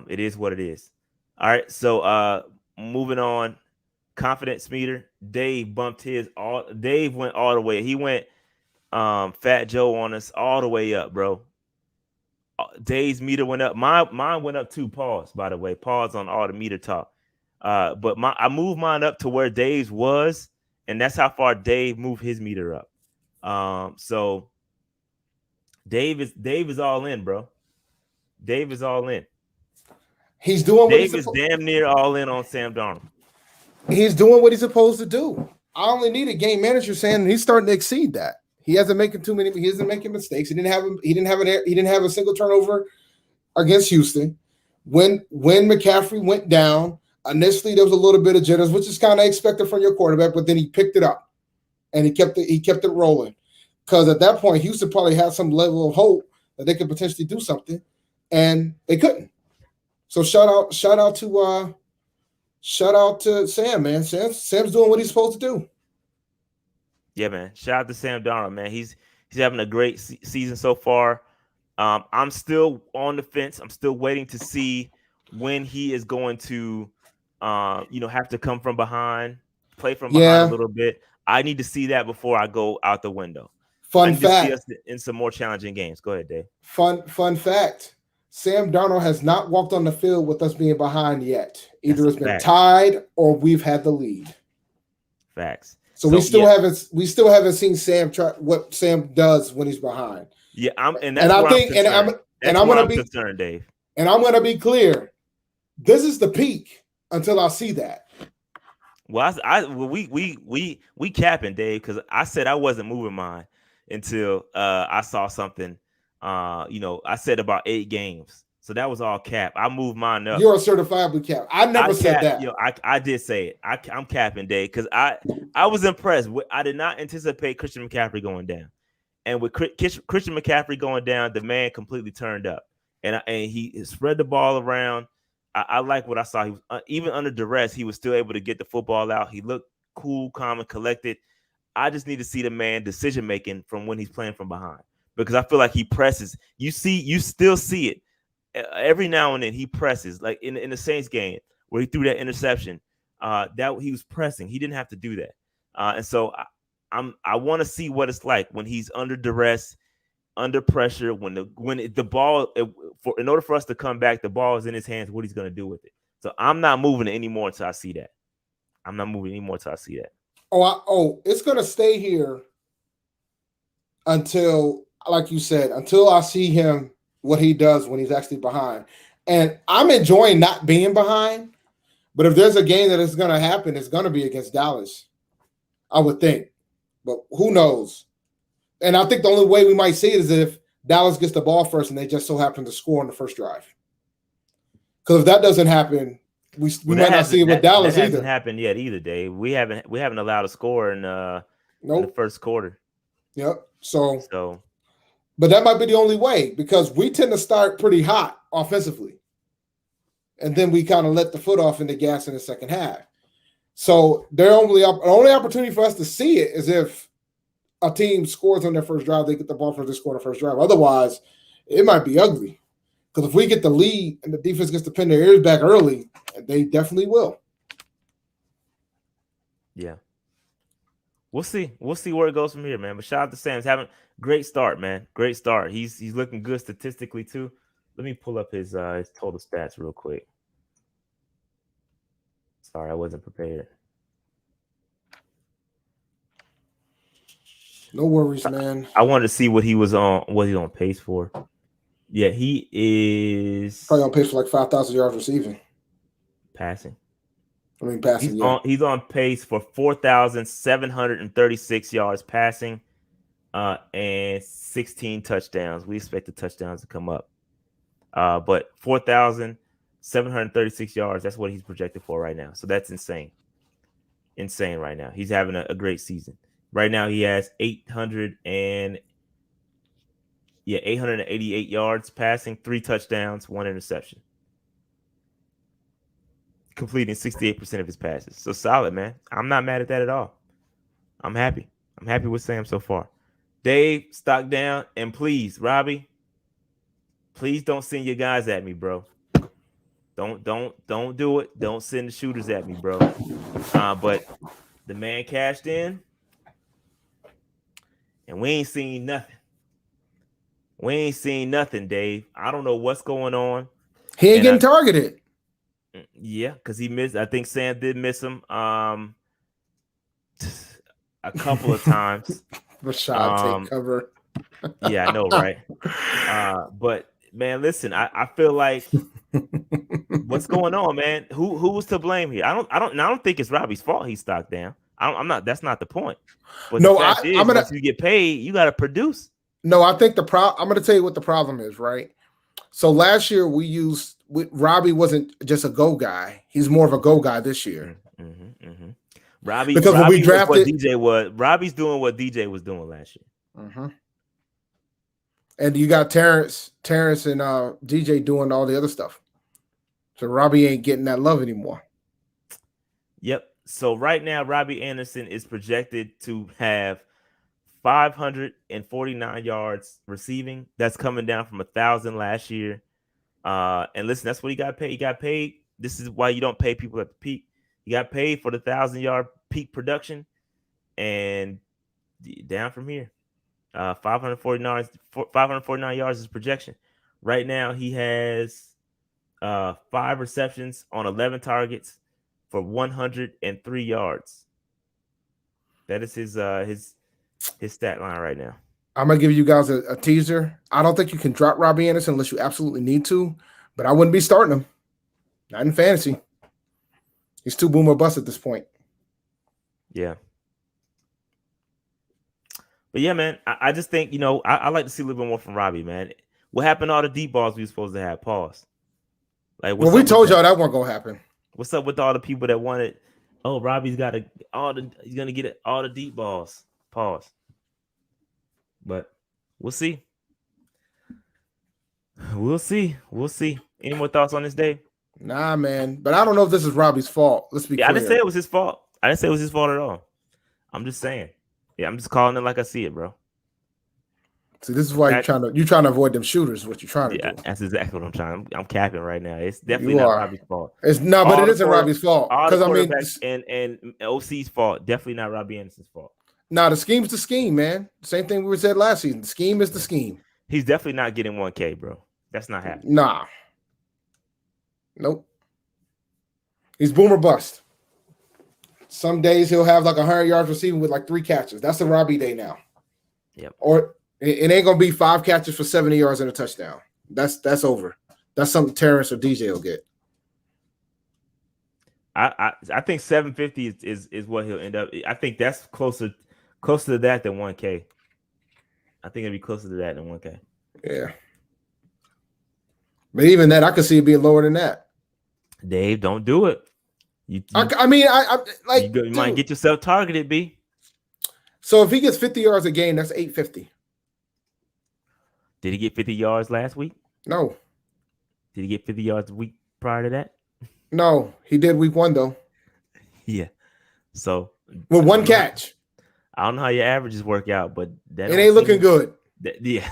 S1: It is what it is. All right. So moving on. Confidence meter. Dave bumped his all. Dave went all the way. He went Fat Joe on us all the way up, bro. Dave's meter went up. Mine went up too. Pause, by the way. Pause on all the meter talk. But I moved mine up to where Dave's was, and that's how far Dave moved his meter up. So Dave is all in, bro. Dave is all in.
S2: He's doing what
S1: Dave is damn near all in on Sam Darnold.
S2: He's doing what he's supposed to do. I only need a game manager saying he's starting to exceed that. He isn't making mistakes. He didn't have a single turnover against Houston. When McCaffrey went down, initially there was a little bit of jitters, which is kind of expected from your quarterback, but then he picked it up and he kept it rolling. Because at that point, Houston probably had some level of hope that they could potentially do something, and they couldn't. So shout out to Sam, man. Sam's doing what he's supposed to do.
S1: Yeah, man. Shout out to Sam Darnold, man. He's having a great season so far. I'm still on the fence. I'm still waiting to see when he is going to, have to come from behind, play from behind a little bit. I need to see that before I go out the window. I need to see us in some more challenging games. Go ahead, Dave.
S2: Fun fact. Sam Darnold has not walked on the field with us being behind yet. Either it's been tied or we've had the lead.
S1: Facts.
S2: So we still haven't seen Sam try what Sam does when he's behind.
S1: Yeah, I'm concerned, Dave.
S2: And I'm gonna be clear. This is the peak until I see that.
S1: Well, we capping, Dave, because I said I wasn't moving mine until I saw something. I said about 8 games, so that was all cap. I moved mine up.
S2: You're a certifiably cap. I never said that.
S1: I did say it. I'm capping, Dave, because I was impressed. I did not anticipate Christian McCaffrey going down, and with Christian McCaffrey going down, the man completely turned up, and he spread the ball around. I like what I saw. He was even under duress, he was still able to get the football out. He looked cool, calm, and collected. I just need to see the man decision making from when he's playing from behind, because I feel like he presses. You still see it every now and then. He presses, like in the Saints game where he threw that interception. That he was pressing. He didn't have to do that, and so I want to see what it's like when he's under duress, under pressure, when the ball, in order for us to come back, the ball is in his hands, what he's going to do with it. So I'm not moving it anymore until I see that.
S2: It's going to stay here until, like you said, until I see him, what he does when he's actually behind. And I'm enjoying not being behind, but if there's a game that is going to happen, it's going to be against Dallas, I would think. But who knows? And I think the only way we might see it is if Dallas gets the ball first and they just so happen to score on the first drive. Because if that doesn't happen, we might not see it with Dallas either. That
S1: hasn't happened yet either, Dave. We haven't allowed a score in the first quarter.
S2: Yep. So, but that might be the only way, because we tend to start pretty hot offensively, and then we kind of let the foot off in the gas in the second half. So the only opportunity for us to see it is if a team scores on their first drive, they get the ball first, they score on the first drive. Otherwise, it might be ugly. Because if we get the lead and the defense gets to pin their ears back early, they definitely will.
S1: Yeah. We'll see. We'll see where it goes from here, man. But shout out to Sam. He's having a great start, man. Great start. He's looking good statistically, too. Let me pull up his total stats real quick. Sorry, I wasn't prepared.
S2: No worries, man.
S1: I wanted to see what he was on pace for. Yeah, he is
S2: probably on pace for like 5,000 yards receiving.
S1: Passing. He's on pace for 4,736 yards passing, and 16 touchdowns. We expect the touchdowns to come up. But 4,736 yards, that's what he's projected for right now. So that's insane. Insane right now. He's having a great season. Right now, he has 888 yards passing, 3 touchdowns, 1 interception, completing 68% of his passes. So solid, man. I'm not mad at that at all. I'm happy. I'm happy with Sam so far. Dave, stock down, and please, Robbie, please don't send your guys at me, bro. Don't do it. Don't send the shooters at me, bro. But the man cashed in, and we ain't seen nothing. We ain't seen nothing, Dave. I don't know what's going on.
S2: He ain't getting targeted.
S1: Yeah, because he missed. I think Sam did miss him a couple of times.
S2: Rashad take cover.
S1: Yeah, I know, right? But man, listen, I feel like what's going on, man? Who was to blame here? I don't think it's Robbie's fault he's stocked down. I'm not. That's not the point. But the fact is, once you get paid, you got to produce.
S2: No, I think I'm going to tell you what the problem is, right? So last year Robbie wasn't just a go guy. He's more of a go guy this year.
S1: Robbie, because when we drafted Robbie's doing what DJ was doing last year.
S2: And you got Terrence and DJ doing all the other stuff. So Robbie ain't getting that love anymore.
S1: Yep. So right now, Robbie Anderson is projected to have 549 yards receiving. That's coming down from 1,000 last year. And listen, that's what he got paid. He got paid. This is why you don't pay people at the peak. He got paid for the 1,000-yard peak production, and down from here. 549 yards is projection. Right now, he has 5 receptions on 11 targets for 103 yards. That is his stat line right now.
S2: I'm gonna give you guys a teaser. I don't think you can drop Robbie Anderson unless you absolutely need to, but I wouldn't be starting him. Not in fantasy. He's too boom or bust at this point.
S1: Yeah. But yeah, man, I just think, I like to see a little bit more from Robbie, man. What happened to all the deep balls we were supposed to have? Pause.
S2: Like, well, we told y'all that wasn't gonna happen.
S1: What's up with all the people that wanted? Oh, Robbie's got he's gonna get all the deep balls. Pause. But we'll see. We'll see. Any more thoughts on this day?
S2: Nah, man. But I don't know if this is Robbie's fault. Let's be clear.
S1: I didn't say it was his fault. I didn't say it was his fault at all. I'm just saying. Yeah, I'm just calling it like I see it, bro.
S2: See, this is why you're trying to avoid them shooters. What you're trying to do?
S1: That's exactly what I'm trying. I'm capping right now. It's definitely not Robbie's fault.
S2: But it isn't Robbie's fault.
S1: Because and OC's fault. Definitely not Robbie Anderson's fault.
S2: Nah, the scheme's the scheme, man. Same thing we said last season. The scheme is the scheme.
S1: He's definitely not getting 1K, bro. That's not happening.
S2: Nah. Nope. He's boom or bust. Some days he'll have like 100 yards receiving with like 3 catches. That's a Robbie day now.
S1: Yep.
S2: Or it ain't gonna be 5 catches for 70 yards and a touchdown. That's over. That's something Terrence or DJ will get.
S1: I think 750 is what he'll end up. I think that's closer to that than 1K. I think it'd be closer to that than 1K.
S2: Yeah. But even that, I could see it being lower than that.
S1: Dave, don't do it. You might get yourself targeted, B.
S2: So if he gets 50 yards a game, that's 850.
S1: Did he get 50 yards last week?
S2: No.
S1: Did he get 50 yards a week prior to that?
S2: No, he did week 1 though.
S1: Yeah. So
S2: with 1 catch.
S1: I don't know how your averages work out, but
S2: it ain't looking good.
S1: Yeah,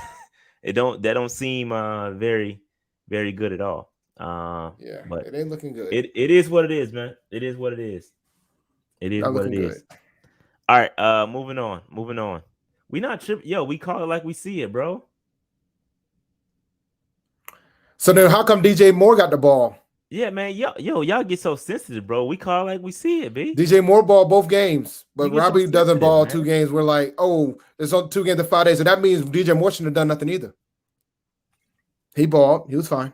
S1: that don't seem very, very good at all.
S2: Yeah, but it ain't looking good.
S1: It is what it is, man. It is what it is. It is what it is. All right, moving on. We not tripping. Yo, we call it like we see it, bro.
S2: So then how come DJ Moore got the ball?
S1: Yeah, man. Y'all get so sensitive, bro. We call it like we see it, B.
S2: DJ Moore ball both games, but Robbie doesn't ball 2 games. We're like, oh, it's on 2 games in 5 days. So that means DJ Moore shouldn't have done nothing either. He balled. He was fine.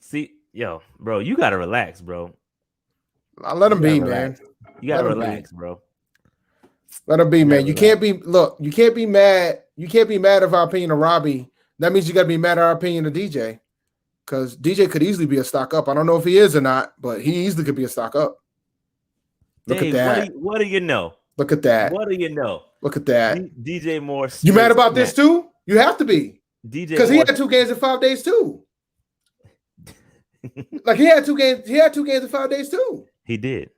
S1: See, yo, bro, you gotta relax, bro.
S2: I let him be, man.
S1: You gotta relax, bro.
S2: Let him be, man. You can't be mad. You can't be mad of our opinion of Robbie. That means you gotta be mad at our opinion of DJ. Because DJ could easily be a stock up. I don't know if he is or not, but he easily could be a stock up. Look at that.
S1: What do you know?
S2: Look at that.
S1: What do you know?
S2: Look at that.
S1: DJ Moore.
S2: You mad about this too? You have to be.
S1: DJ
S2: because he had 2 games in 5 days too. Like he had 2 games. He had 2 games in 5 days too.
S1: He did.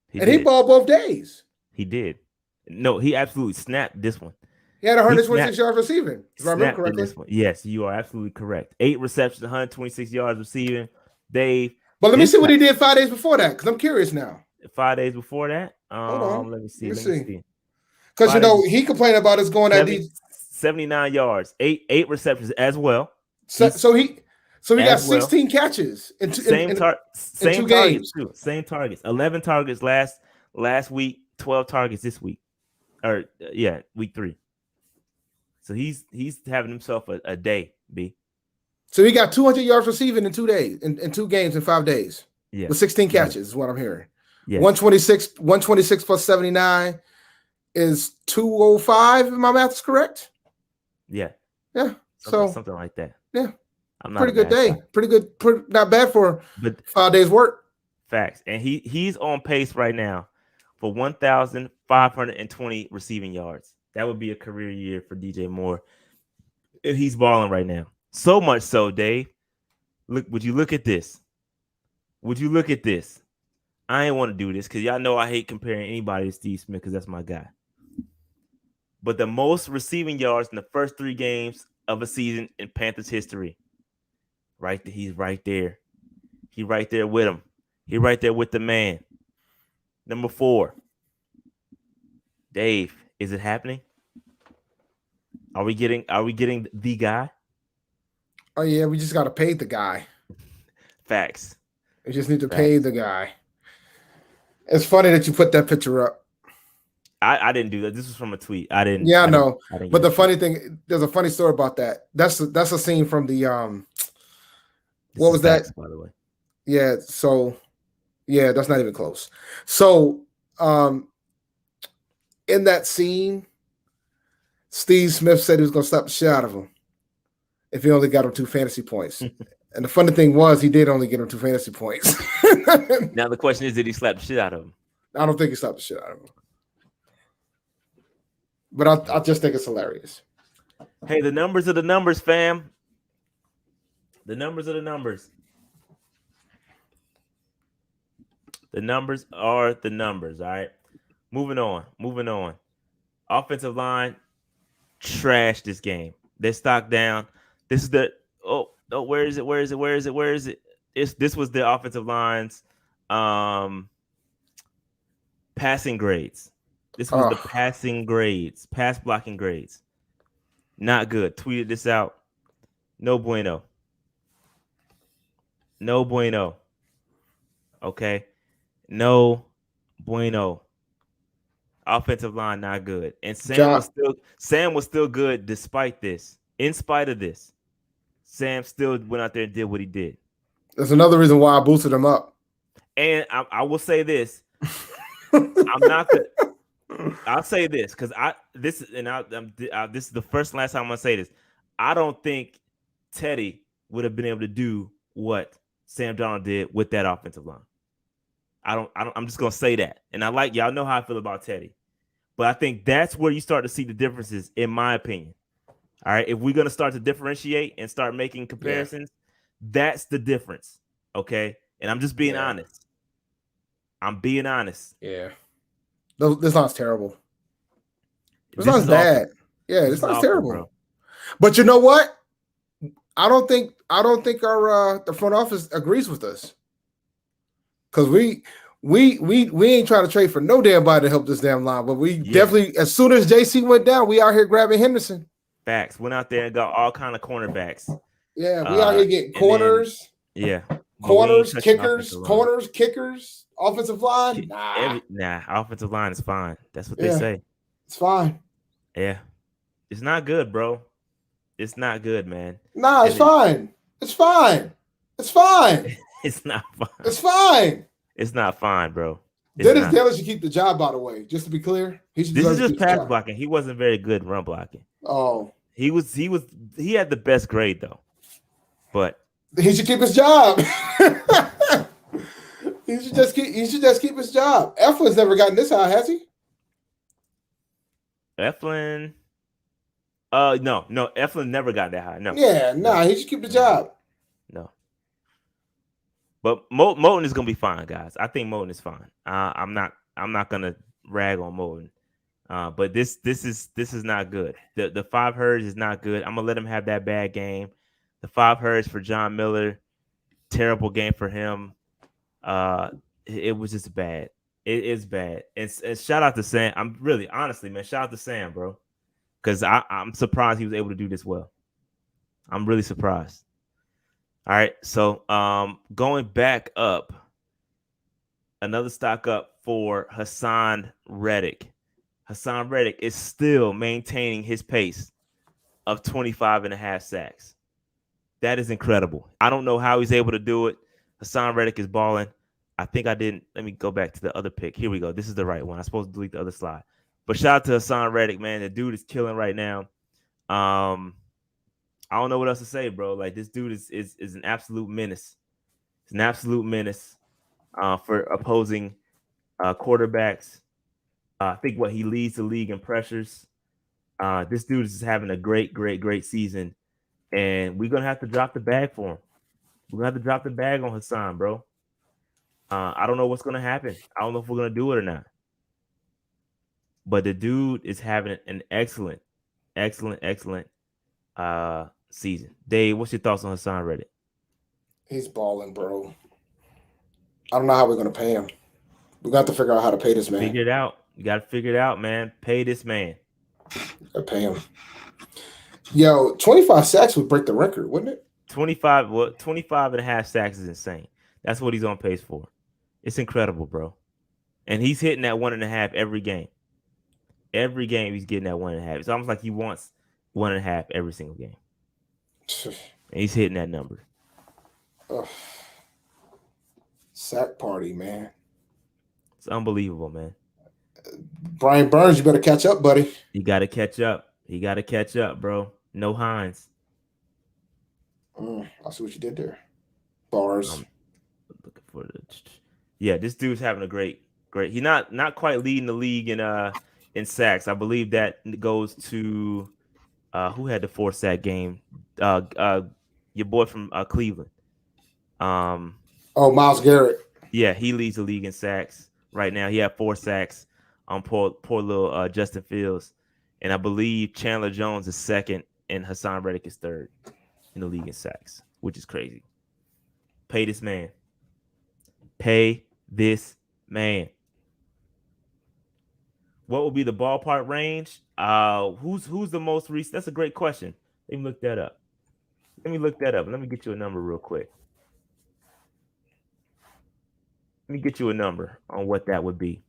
S2: He balled both days.
S1: He did. No, he absolutely snapped this one.
S2: He had 126 yards receiving. If I remember correctly.
S1: This one. Yes, you are absolutely correct. 8 receptions, 126 yards receiving. Dave.
S2: But let me see what he did 5 days before that, because I'm curious now.
S1: 5 days before that?
S2: Hold on.
S1: Let me see.
S2: Because he complained about us going at these
S1: 79 yards, 8 receptions as well.
S2: So he got 16 catches in 2 games.
S1: Too. Same targets. 11 targets last week, 12 targets this week. Or week 3. So he's having himself a day, B.
S2: So he got 200 yards receiving in 2 days, in 2 games in 5 days.
S1: Yeah.
S2: With 16 catches is what I'm hearing.
S1: Yeah.
S2: 126 plus 79 is 205, if my math is correct.
S1: Yeah.
S2: Yeah.
S1: Something like that.
S2: Yeah. Pretty good day. Pretty good. Not bad for 5 days work.
S1: Facts. And he's on pace right now for 1,520 receiving yards. That would be a career year for DJ Moore. And he's balling right now. So much so, Dave. Would you look at this? I ain't want to do this because y'all know I hate comparing anybody to Steve Smith because that's my guy. but the most receiving yards in the first 3 games of a season in Panthers history. Right there, he's right there. He right there with him. He right there with the man. Number 4. Dave, is it happening? Are we getting the guy?
S2: Oh yeah, we just got to pay the guy.
S1: Facts.
S2: We just need to pay the guy. It's funny that you put that picture up.
S1: I didn't do that. This was from a tweet. I didn't.
S2: Yeah, I know.
S1: Didn't
S2: but the funny thing, there's a funny story about that. That's a scene from the what was
S1: facts,
S2: that?
S1: By the way.
S2: Yeah. So yeah, that's not even close. So in that scene, Steve Smith said he was going to slap the shit out of him if he only got him 2 fantasy points. And the funny thing was, he did only get him 2 fantasy points.
S1: Now the question is, did he slap the shit out of him?
S2: I don't think he slapped the shit out of him. But I just think it's hilarious.
S1: Hey, the numbers are the numbers, fam. The numbers are the numbers. The numbers are the numbers, all right? Moving on. Offensive line trashed this game. They're stock down. This is the where is it? This was the offensive line's passing grades. This was the passing grades, pass blocking grades. Not good. Tweeted this out. No bueno. Okay. No bueno. Offensive line not good. And Sam was still good despite this. In spite of this, Sam still went out there and did what he did.
S2: That's another reason why I boosted him up.
S1: And I will say this. I'm not the I'll say this because this is the first and last time I'm gonna say this. I don't think Teddy would have been able to do what Sam Darnold did with that offensive line. I'm just gonna say that. And y'all know how I feel about Teddy. But I think that's where you start to see the differences, in my opinion. All right. If we're gonna start to differentiate and start making comparisons, that's the difference. Okay. And I'm just being honest. I'm being honest.
S2: Yeah. This line's terrible. This line's bad. Yeah, this line's terrible. Bro. But you know what? I don't think our the front office agrees with us. Because we ain't trying to trade for no damn body to help this damn line. But we definitely, as soon as JC went down, we out here grabbing Henderson.
S1: Facts. Went out there and got all kind of cornerbacks.
S2: Yeah, we out here getting corners. Corners, kickers, offensive line.
S1: Offensive line is fine. That's what they say.
S2: It's fine.
S1: Yeah. It's not good, bro. It's not good, man.
S2: Nah, it's fine. It's fine. It's fine.
S1: It's not fine.
S2: It's fine.
S1: It's not fine, bro.
S2: Dennis Taylor should keep the job, by the way. Just to be clear,
S1: this is just pass blocking. He wasn't very good run blocking.
S2: Oh,
S1: he had the best grade though, but
S2: he should keep his job. He should just keep his job. Eflin's never gotten this high, has he?
S1: Eflin, no, Eflin never got that high. No.
S2: Yeah, he should keep the job.
S1: No. But Moten is gonna be fine, guys. I think Moten is fine. I'm not gonna rag on Moten. But this is not good. The 5 Hurds is not good. I'm gonna let him have that bad game. The 5 Hurds for John Miller, terrible game for him. It was just bad. It is bad. And shout out to Sam. I'm really honestly, man. Shout out to Sam, bro, because I'm surprised he was able to do this well. I'm really surprised. All right, so going back up, another stock up for Hassan Reddick. Hassan Reddick is still maintaining his pace of 25.5 sacks. That is incredible. I don't know how he's able to do it. Hassan Reddick is balling. I think I didn't. Let me go back to the other pick. Here we go. This is the right one. I'm supposed to delete the other slide. But shout out to Hassan Reddick, man. The dude is killing right now. I don't know what else to say, bro. Like, this dude is an absolute menace. It's an absolute menace for opposing quarterbacks. I think he leads the league in pressures. This dude is having a great season, and we're gonna have to drop the bag for him. We're gonna have to drop the bag on Hassan, bro. I don't know what's gonna happen. I don't know if we're gonna do it or not. but the dude is having an excellent season. Dave, what's your thoughts on Hassan Reddick?
S2: He's balling, bro. I don't know how we're gonna pay him. We got to figure out how to pay this man.
S1: Figure it out. You got to figure it out, man. Pay this man.
S2: Gotta pay him. Yo, 25 sacks would break the record, wouldn't it?
S1: 25 and a half sacks is insane. That's what he's on pace for. It's incredible, bro. And he's hitting that 1.5 every game. Every game he's getting that 1.5. It's almost like he wants 1.5 every single game. And he's hitting that number.
S2: Ugh. Sack party, man.
S1: It's unbelievable, man.
S2: Brian Burns, you better catch up, buddy.
S1: You got to catch up. He got to catch up, bro. No Hines.
S2: I see what you did there. Bars.
S1: Looking for the. This dude's having a great. He's not quite leading the league in sacks. I believe that goes to who had the 4-sack game. Your boy from Cleveland.
S2: Myles Garrett.
S1: Yeah, he leads the league in sacks right now. He had 4 sacks on poor little Justin Fields, and I believe Chandler Jones is second, and Hassan Reddick is third in the league in sacks, which is crazy. Pay this man. Pay this man. What will be the ballpark range? Who's the most recent? That's a great question. Let me look that up. Let me get you a number real quick. Let me get you a number on what that would be.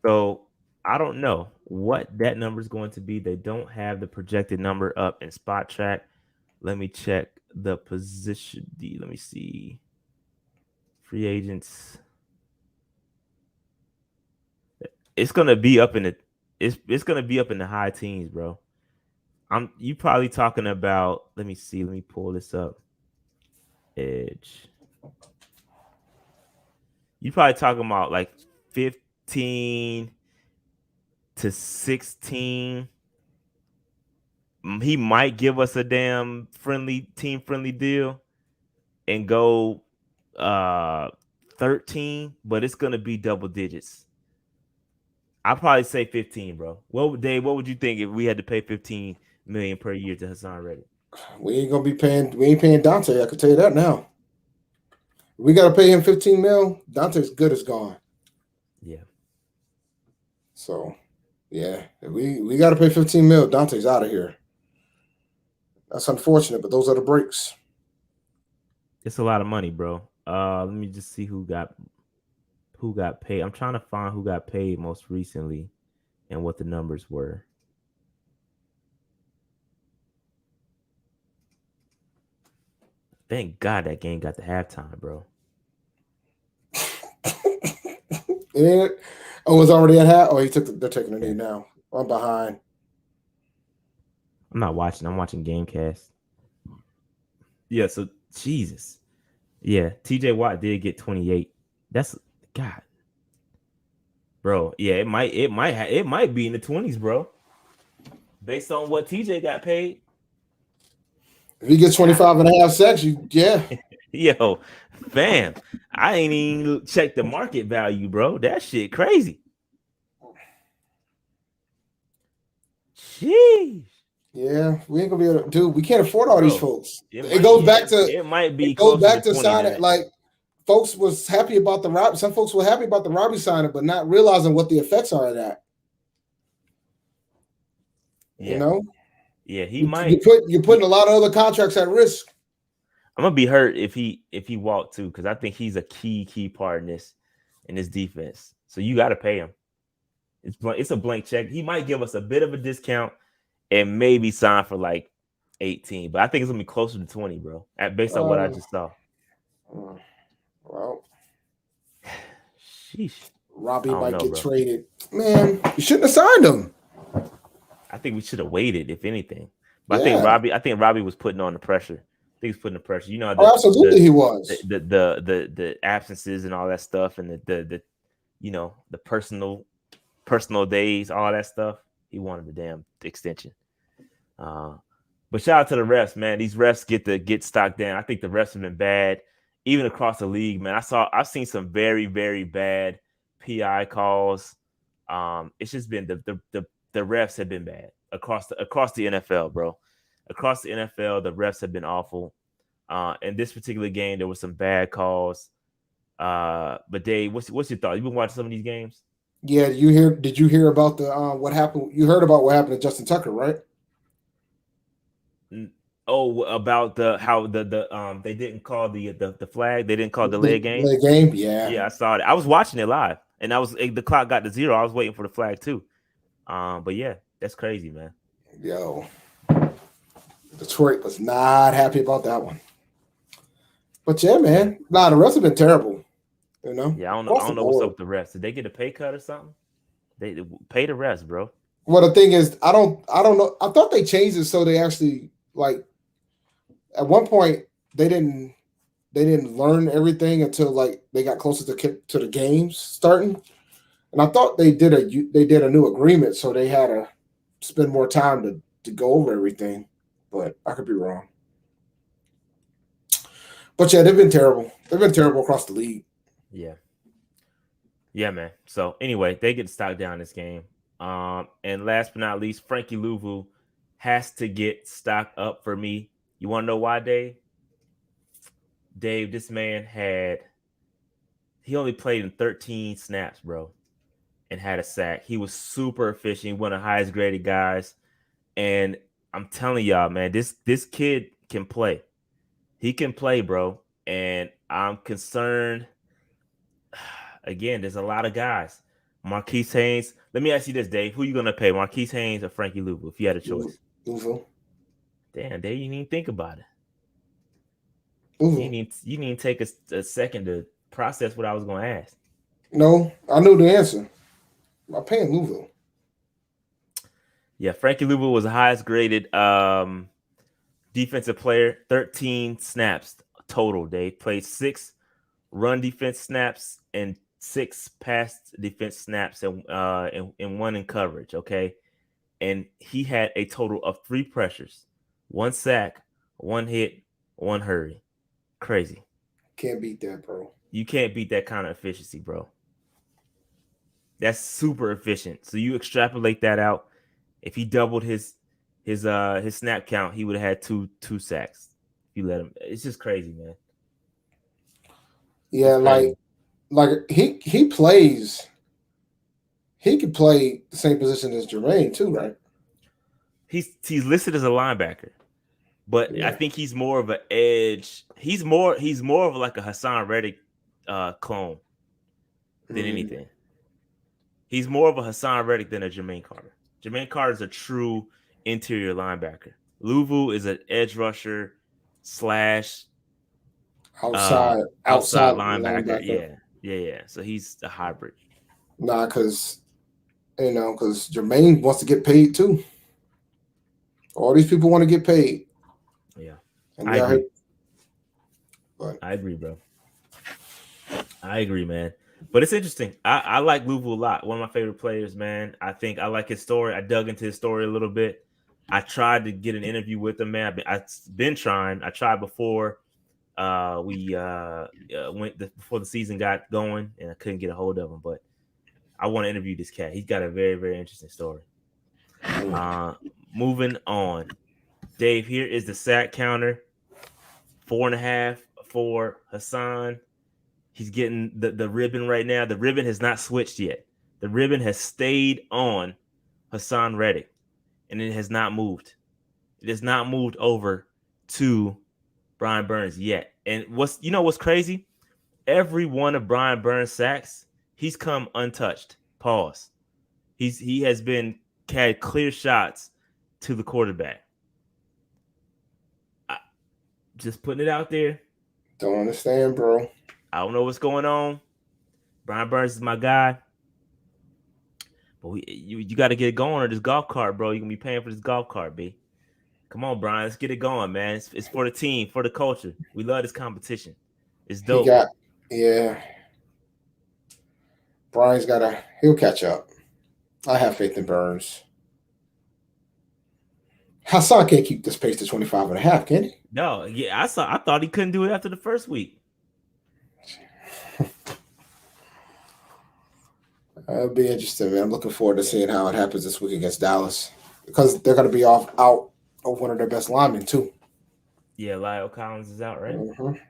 S1: So I don't know what that number is going to be. They don't have the projected number up in Spot Track. Let me check the position. Let me see. Free agents. It's gonna be up in the. It's gonna be up in the high teens, bro. You probably talking about. Let me see. Let me pull this up. Edge. You probably talking about like 15 to 16. He might give us a damn team friendly deal and go 13, but it's gonna be double digits. I'll probably say 15, bro. Dave, what would you think if we had to pay $15 million per year to Hassan Reddick?
S2: We ain't paying Dante. I can tell you that now. We got to pay him $15 million. Dante's good as gone.
S1: Yeah.
S2: So, yeah, we got to pay $15 million. Dante's out of here. That's unfortunate, but those are the breaks.
S1: It's a lot of money, bro. Let me just see who got paid. I'm trying to find who got paid most recently and what the numbers were. Thank God that game got to halftime, bro.
S2: Yeah. Oh, it's already at half. Oh, they're taking a knee now. I'm behind.
S1: I'm not watching. I'm watching Gamecast. Yeah, so Jesus. Yeah, TJ Watt did get 28. That's God. Bro, yeah, it might be in the 20s, bro. Based on what TJ got paid.
S2: If he gets 25 and a half sacks, yeah.
S1: Yo, fam, I ain't even checked the market value, bro. That shit crazy. Sheesh.
S2: Yeah, we ain't gonna be able to, dude. We can't afford all these folks.
S1: It
S2: goes back to signing it. Like folks was happy about the Robbie. Some folks were happy about the Robbie signing, but not realizing what the effects are of that.
S1: Yeah.
S2: You know.
S1: Yeah, might.
S2: You're putting a lot of other contracts at risk.
S1: I'm gonna be hurt if he walked too, because I think he's a key part in this defense. So you got to pay him. It's a blank check. He might give us a bit of a discount and maybe sign for like 18, but I think it's gonna be closer to 20, bro. Based on what I just saw.
S2: Well,
S1: sheesh.
S2: Robbie might get traded. Man, you shouldn't have signed him.
S1: I think we should have waited, if anything. But yeah. I think Robbie was putting on the pressure. I think he was putting the pressure. You know,
S2: absolutely he was.
S1: The absences and all that stuff, and the you know, the personal personal days, all that stuff. He wanted the damn extension. But But shout out to the refs, man. These refs get stocked down. I think the refs have been bad, even across the league, man. I've seen some very, very bad PI calls. It's just been the refs have been bad across the NFL, bro. Across the NFL, the refs have been awful. In this particular game, there were some bad calls. But Dave, what's your thought? You been watching some of these games?
S2: Yeah, did you hear about the what happened? You heard about what happened to Justin Tucker, right?
S1: Oh, about how they didn't call the flag. They didn't call delay game.
S2: Delay game, yeah.
S1: Yeah, I saw it. I was watching it live, and the clock got to 0. I was waiting for the flag too. But yeah, that's crazy, man.
S2: Yo, Detroit was not happy about that one. But yeah, man, the refs have been terrible. You know.
S1: Yeah, I don't know what's up with the refs. Did they get a pay cut or something? They pay the refs, bro.
S2: Well, the thing is, I don't know. I thought they changed it so they actually like. At one point, they didn't learn everything until like they got closer to the games starting, and I thought they did a new agreement, so they had to spend more time to go over everything. But I could be wrong. But yeah, they've been terrible. They've been terrible across the league.
S1: Yeah, man. So anyway, they get stocked down this game. And last but not least, Frankie Louvu has to get stocked up for me. You want to know why, Dave? Dave, this man he only played in 13 snaps, bro, and had a sack. He was super efficient. One of the highest graded guys. And I'm telling y'all, man, this kid can play. He can play, bro. And I'm concerned. Again, there's a lot of guys. Marquise Haynes. Let me ask you this, Dave. Who you going to pay, Marquise Haynes or Frankie Louvu, if you had a choice?
S2: Louvu.
S1: Damn, Dave, you need to think about it.
S2: Louvu.
S1: You need to take a second to process what I was going to ask.
S2: No, I knew the answer. I'm paying Louvu.
S1: Yeah, Frankie Louvu was the highest graded defensive player. 13 snaps total. They played 6 run defense snaps and 6 pass defense snaps and 1 in coverage. Okay, and he had a total of 3 pressures, 1 sack, 1 hit, 1 hurry. Crazy.
S2: Can't beat that, bro.
S1: You can't beat that kind of efficiency, bro. That's super efficient. So you extrapolate that out. If he doubled his snap count, he would have had two sacks. If you let him, it's just crazy, man.
S2: Yeah, like he plays. He could play the same position as Jermaine too, right?
S1: He's listed as a linebacker, but yeah. I think he's more of an edge. He's more of like a Hassan Reddick clone than anything. He's more of a Hassan Reddick than a Jermaine Carter. Jermaine Carter is a true interior linebacker. Louvu is an edge rusher / outside linebacker. Yeah. So he's a hybrid.
S2: Nah, because Jermaine wants to get paid too. All these people want to get paid.
S1: Yeah,
S2: and
S1: I agree.
S2: But
S1: I agree, bro. I agree, man. But it's interesting. I like Louvu a lot. One of my favorite players, man. I think I like his story. I dug into his story a little bit. I tried to get an interview with him, man. I've been trying. I tried before we went before the season got going, and I couldn't get a hold of him. But I want to interview this cat. He's got a very, very interesting story. Moving on. Dave, here is the sack counter. 4.5 for Hassan. He's getting the ribbon right now. The ribbon has not switched yet. The ribbon has stayed on Hassan Reddick, and it has not moved. It has not moved over to Brian Burns yet. And what's crazy? Every one of Brian Burns' sacks, he's come untouched. Pause. He has had clear shots to the quarterback. Just putting it out there.
S2: Don't understand, bro.
S1: I don't know what's going on. Brian Burns is my guy. But you got to get it going on this golf cart, bro. You're going to be paying for this golf cart, B. Come on, Brian. Let's get it going, man. It's for the team, for the culture. We love this competition. It's dope.
S2: Brian's he'll catch up. I have faith in Burns. Hassan can't keep this pace to 25.5, can he?
S1: No, yeah, I thought he couldn't do it after the first week.
S2: It'll be interesting, man. I'm looking forward to seeing how it happens this week against Dallas because they're going to be out of one of their best linemen too.
S1: Yeah, Lyle Collins is out, right?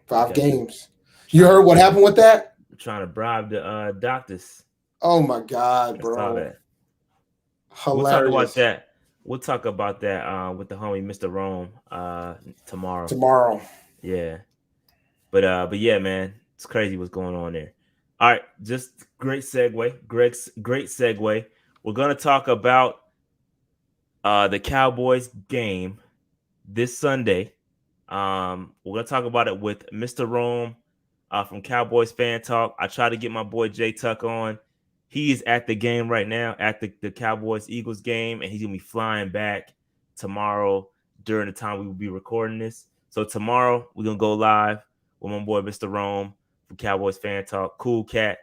S2: 5 games. You heard what happened with that?
S1: Trying to bribe the doctors.
S2: Oh my God, bro!
S1: Saw that.
S2: Hilarious.
S1: We'll talk about that. We'll talk about that with the homie Mr. Rome tomorrow.
S2: Tomorrow.
S1: Yeah. But yeah, man, it's crazy what's going on there. All right, just great segue. Great segue. We're gonna talk about the Cowboys game this Sunday. We're gonna talk about it with Mr. Rome from Cowboys Fan Talk. I tried to get my boy Jay Tuck on. He's at the game right now, at the Cowboys Eagles game, and he's gonna be flying back tomorrow during the time we will be recording this. So tomorrow we're gonna go live with my boy Mr. Rome from Cowboys Fan Talk. Cool cat.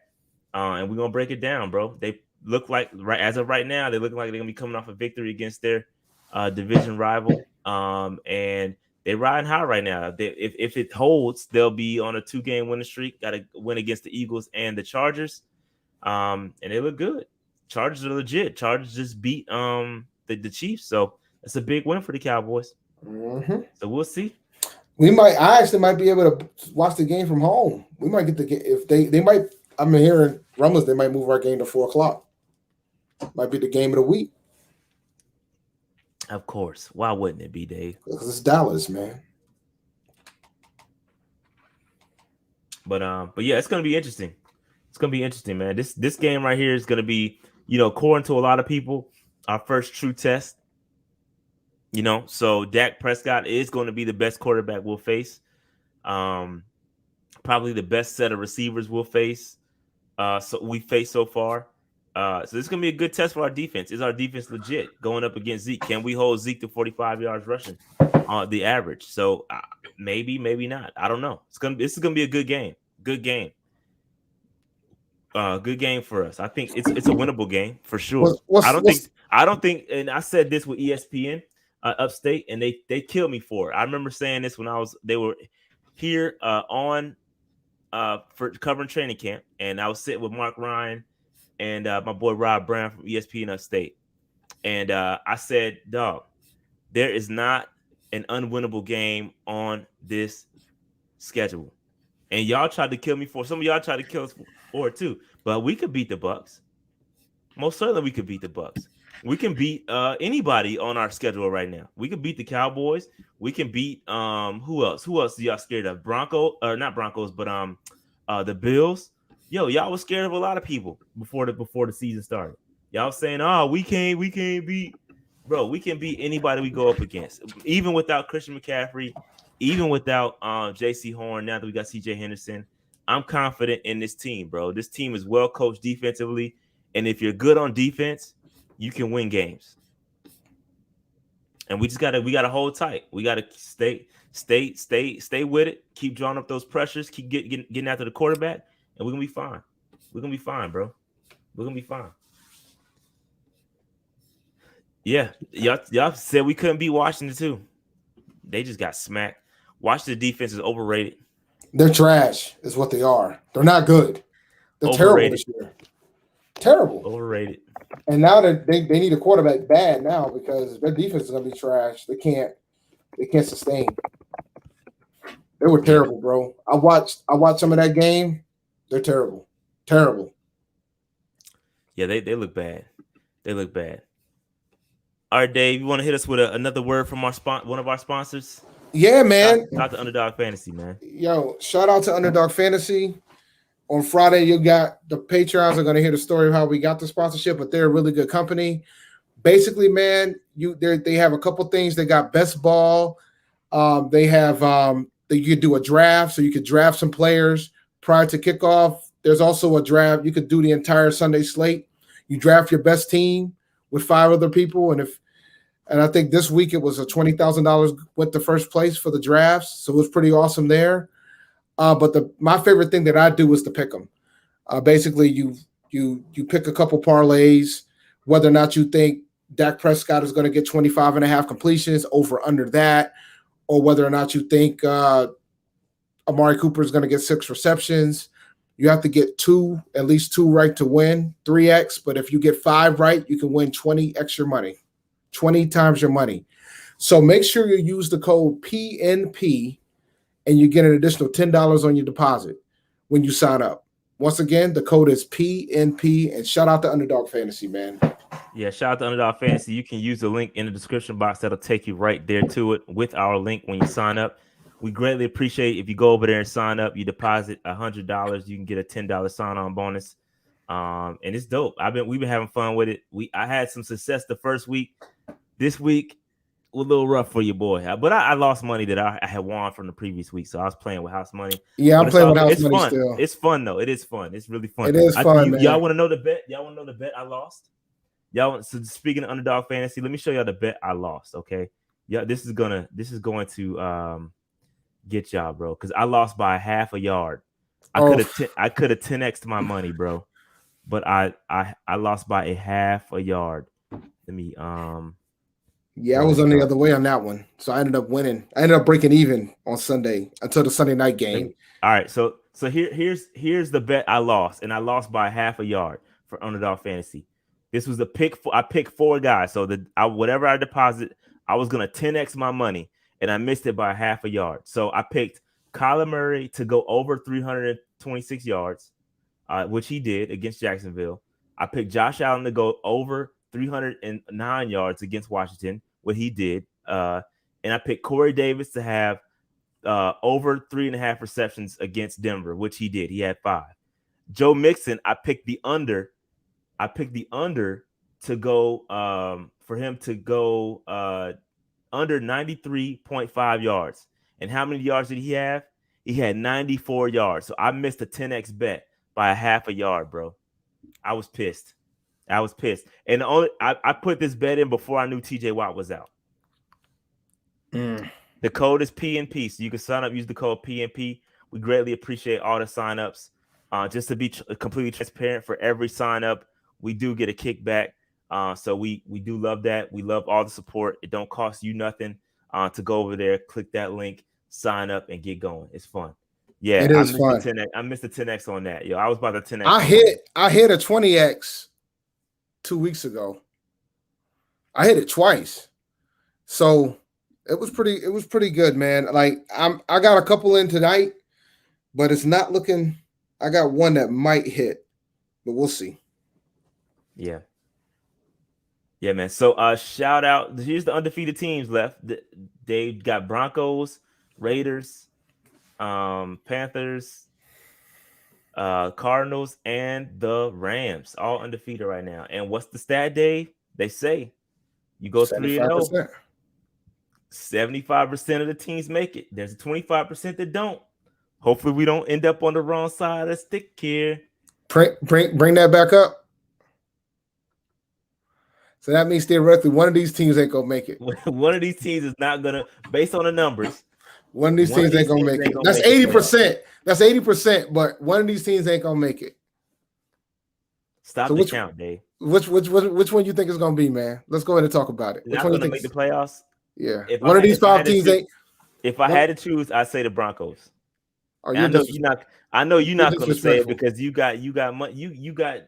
S1: And we're gonna break it down, bro. They look like as of right now, they look like they're gonna be coming off a victory against their division rival. And they're riding high right now. If it holds, they'll be on a 2-game winning streak. Got to win against the Eagles and the Chargers. And they look good. Chargers are legit. Chargers just beat the Chiefs, so that's a big win for the Cowboys.
S2: Mm-hmm.
S1: So we'll see.
S2: I actually might be able to watch the game from home. We might get the game if they might. I'm hearing rumors they might move our game to 4:00. Might be the game of the week.
S1: Of course. Why wouldn't it be, Dave?
S2: Because it's Dallas, man.
S1: But yeah, it's gonna be interesting. It's gonna be interesting, man. This game right here is gonna be, according to a lot of people, our first true test. So Dak Prescott is going to be the best quarterback we'll face. Probably the best set of receivers we'll face. So we faced so far. So this is gonna be a good test for our defense. Is our defense legit going up against Zeke? Can we hold Zeke to 45 yards rushing on the average? So maybe not. I don't know. This is gonna be a good game. Good game. Good game for us. I think it's a winnable game for sure. I don't think, and I said this with ESPN Upstate, and they killed me for it. I remember saying this when they were here on for covering training camp, and I was sitting with Mark Ryan and my boy Rob Brown from ESPN Upstate, and I said, "Dog, there is not an unwinnable game on this schedule." And y'all tried to kill me for. Some of y'all tried to kill us for it too. But we could beat the Bucks. Most certainly, we could beat the Bucks. We can beat anybody on our schedule right now. We could beat the Cowboys. We can beat who else? Who else are y'all scared of? Not Broncos, but the Bills. Y'all was scared of a lot of people before the season started. Y'all saying, "Oh, we can't beat." Bro, we can beat anybody we go up against, even without Christian McCaffrey. Even without J.C. Horn, now that we got CJ Henderson, I'm confident in this team, bro. This team is well coached defensively, and if you're good on defense, you can win games. And we gotta hold tight. We gotta stay with it. Keep drawing up those pressures. Keep getting after the quarterback, and we're gonna be fine. We're gonna be fine, bro. We're gonna be fine. Yeah, y'all said we couldn't beat Washington too. They just got smacked. Washington defense is overrated.
S2: They're trash, is what they are. They're not good. They're terrible this year. Terrible.
S1: Overrated.
S2: And now that they need a quarterback bad now because their defense is gonna be trash. They can't sustain. They were terrible, bro. I watched some of that game. They're terrible. Terrible.
S1: Yeah, they look bad. They look bad. All right, Dave, you want to hit us with another word from one of our sponsors?
S2: Yeah, man.
S1: Shout out to Underdog Fantasy, man.
S2: Yo, shout out to Underdog Fantasy. On Friday, you got the Patreons are going to hear the story of how we got the sponsorship, but they're a really good company. Basically, man, they have a couple things. They got best ball. They have you could do a draft, so you could draft some players prior to kickoff. There's also a draft. You could do the entire Sunday slate. You draft your best team with 5 other people, and I think this week it was a $20,000 went to first place for the drafts, so it was pretty awesome there. But my favorite thing that I do is to pick them. Basically, you pick a couple parlays, whether or not you think Dak Prescott is going to get 25.5 completions, over under that, or whether or not you think Amari Cooper is going to get 6 receptions. You have to get at least two right to win, 3x. But if you get 5 right, you can win 20 extra money, 20 times your money. So make sure you use the code PNP and you get an additional $10 on your deposit when you sign up. Once again, the code is PNP, and shout out to Underdog Fantasy, man.
S1: Yeah, shout out to Underdog Fantasy. You can use the link in the description box. That'll take you right there to it with our link when you sign up. We greatly appreciate if you go over there and sign up. You deposit $100, you can get a $10 sign-on bonus. And it's dope. We've been having fun with it. I had some success the first week. This week was a little rough for your boy, but I lost money that I had won from the previous week, so I was playing with house money.
S2: Yeah, I'm playing with house money
S1: fun.
S2: still.
S1: It's fun though. It is fun. It's really fun.
S2: It is fun, man.
S1: Y'all want to know the bet? Y'all want to know the bet I lost? So speaking of Underdog Fantasy, let me show y'all the bet I lost. Okay, yeah, this is going to get y'all, bro, because I lost by ½ a yard. I could have 10x'd my money, bro, but I lost by ½ a yard. Let me
S2: Yeah, I was on the other way on that one, so I ended up winning. I ended up breaking even on Sunday until the Sunday night game.
S1: All right, so here's the bet I lost, and I lost by ½ a yard for Underdog Fantasy. This was a pick. I picked 4 guys, so whatever I deposit, I was gonna 10x my money, and I missed it by ½ a yard. So I picked Kyler Murray to go over 326 yards, which he did against Jacksonville. I picked Josh Allen to go over 309 yards against Washington, what he did. And I picked Corey Davis to have over 3.5 receptions against Denver, which he did. He had 5. Joe Mixon, I picked the under to go for him to go under 93.5 yards. And how many yards did he have? He had 94 yards. So I missed a 10x bet by ½ a yard, bro. I was pissed. And I put this bet in before I knew TJ Watt was out. The code is PNP, so you can sign up, use the code PNP. We greatly appreciate all the signups. Just to be completely transparent, for every sign up, we do get a kickback. So we do love that. We love all the support. It don't cost you nothing to go over there, click that link, sign up, and get going. It's fun. Yeah,
S2: it is fun.
S1: I missed the 10x on that. Yo, I was about to 10x.
S2: I hit a 20x 2 weeks ago. I hit it twice, so it was pretty good, man. Like I got a couple in tonight, but it's not looking. I got one that might hit, but we'll see.
S1: Yeah, man. So shout out. Here's the undefeated teams left. They got Broncos, Raiders, Panthers, Cardinals, and the Rams, all undefeated right now. And what's the stat, Dave? They say you go 3-0. 75% of the teams make it. There's a 25% that don't. Hopefully we don't end up on the wrong side of the stick here.
S2: Bring that back up. So that means theoretically one of these teams ain't gonna make it.
S1: One of these teams is not gonna, based on the numbers.
S2: One of these teams ain't gonna make it. That's 80%. That's 80%, but one of these teams ain't gonna make it.
S1: Stop the count, Dave.
S2: Which one you think is gonna be, man? Let's go ahead and talk about it.
S1: Not gonna make the playoffs.
S2: Yeah. One of these 5 teams ain't.
S1: If I had to choose, I'd say the Broncos.
S2: I
S1: know you're not going to say it because you got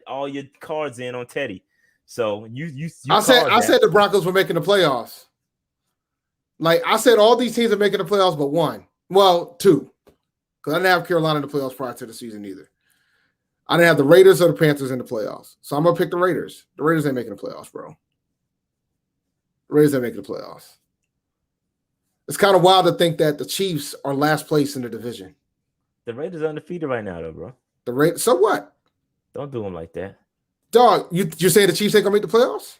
S1: all your cards in on Teddy. So I said the Broncos were making the playoffs.
S2: Like I said, all these teams are making the playoffs, but 1. Well, 2, because I didn't have Carolina in the playoffs prior to the season either. I didn't have the Raiders or the Panthers in the playoffs, so I'm gonna pick the Raiders. The Raiders ain't making the playoffs, bro. The Raiders ain't making the playoffs. It's kind of wild to think that the Chiefs are last place in the division.
S1: The Raiders are undefeated right now, though, bro.
S2: So what?
S1: Don't do them like that,
S2: dog. You're saying the Chiefs ain't gonna make the playoffs?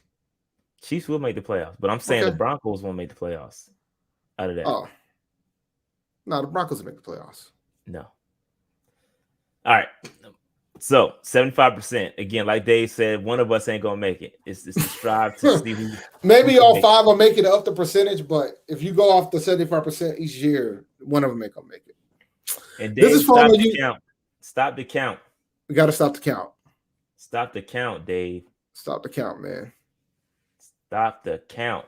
S1: Chiefs will make the playoffs, but I'm saying the Broncos won't make the playoffs. Out of that,
S2: no, the Broncos will make the playoffs.
S1: No. All right. So 75%. Again, like Dave said, one of us ain't gonna make it. It's to strive to see who.
S2: Maybe all 5 will make it up the percentage, but if you go off the 75% each year, one of them ain't gonna make it.
S1: And Dave, stop the count. Stop the count.
S2: We got to stop the count.
S1: Stop the count, Dave.
S2: Stop the count, man.
S1: Stop the count.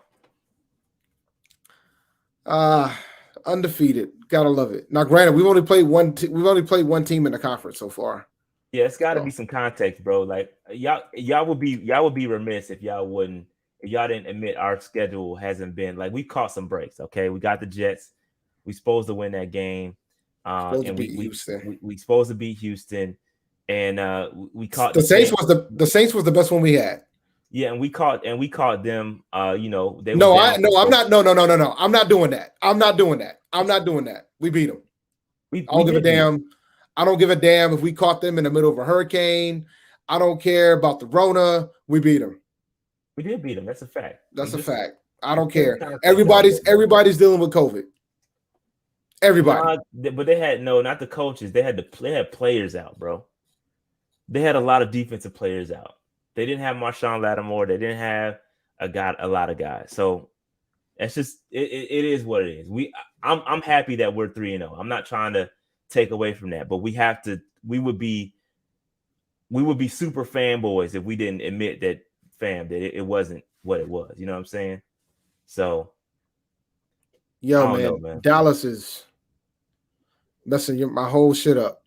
S2: Undefeated. Gotta love it. Now, granted, we've only played one team in the conference so far.
S1: Yeah, it's got to be some context, bro. Like y'all would be remiss if y'all didn't admit our schedule hasn't been like we caught some breaks. Okay, we got the Jets. We supposed to win that game, and we supposed to beat Houston, and we caught
S2: the Saints was the best one we had.
S1: Yeah, and we caught them. You know,
S2: I'm not. No. I'm not doing that. I'm not doing that. We beat them. I don't give a damn. I don't give a damn if we caught them in the middle of a hurricane. I don't care about the Rona. We beat them.
S1: We did beat them. That's a fact.
S2: That's a fact. I don't care. Everybody's dealing with COVID. Everybody.
S1: But they had not the coaches. They had players out, bro. They had a lot of defensive players out. They didn't have Marshawn Lattimore. They didn't have a lot of guys. So it's just it is what it is. I'm happy that we're 3-0. I'm not trying to take away from that, but we would be super fanboys if we didn't admit that it wasn't what it was. You know what I'm saying? So man.
S2: Dallas is messing my whole shit up.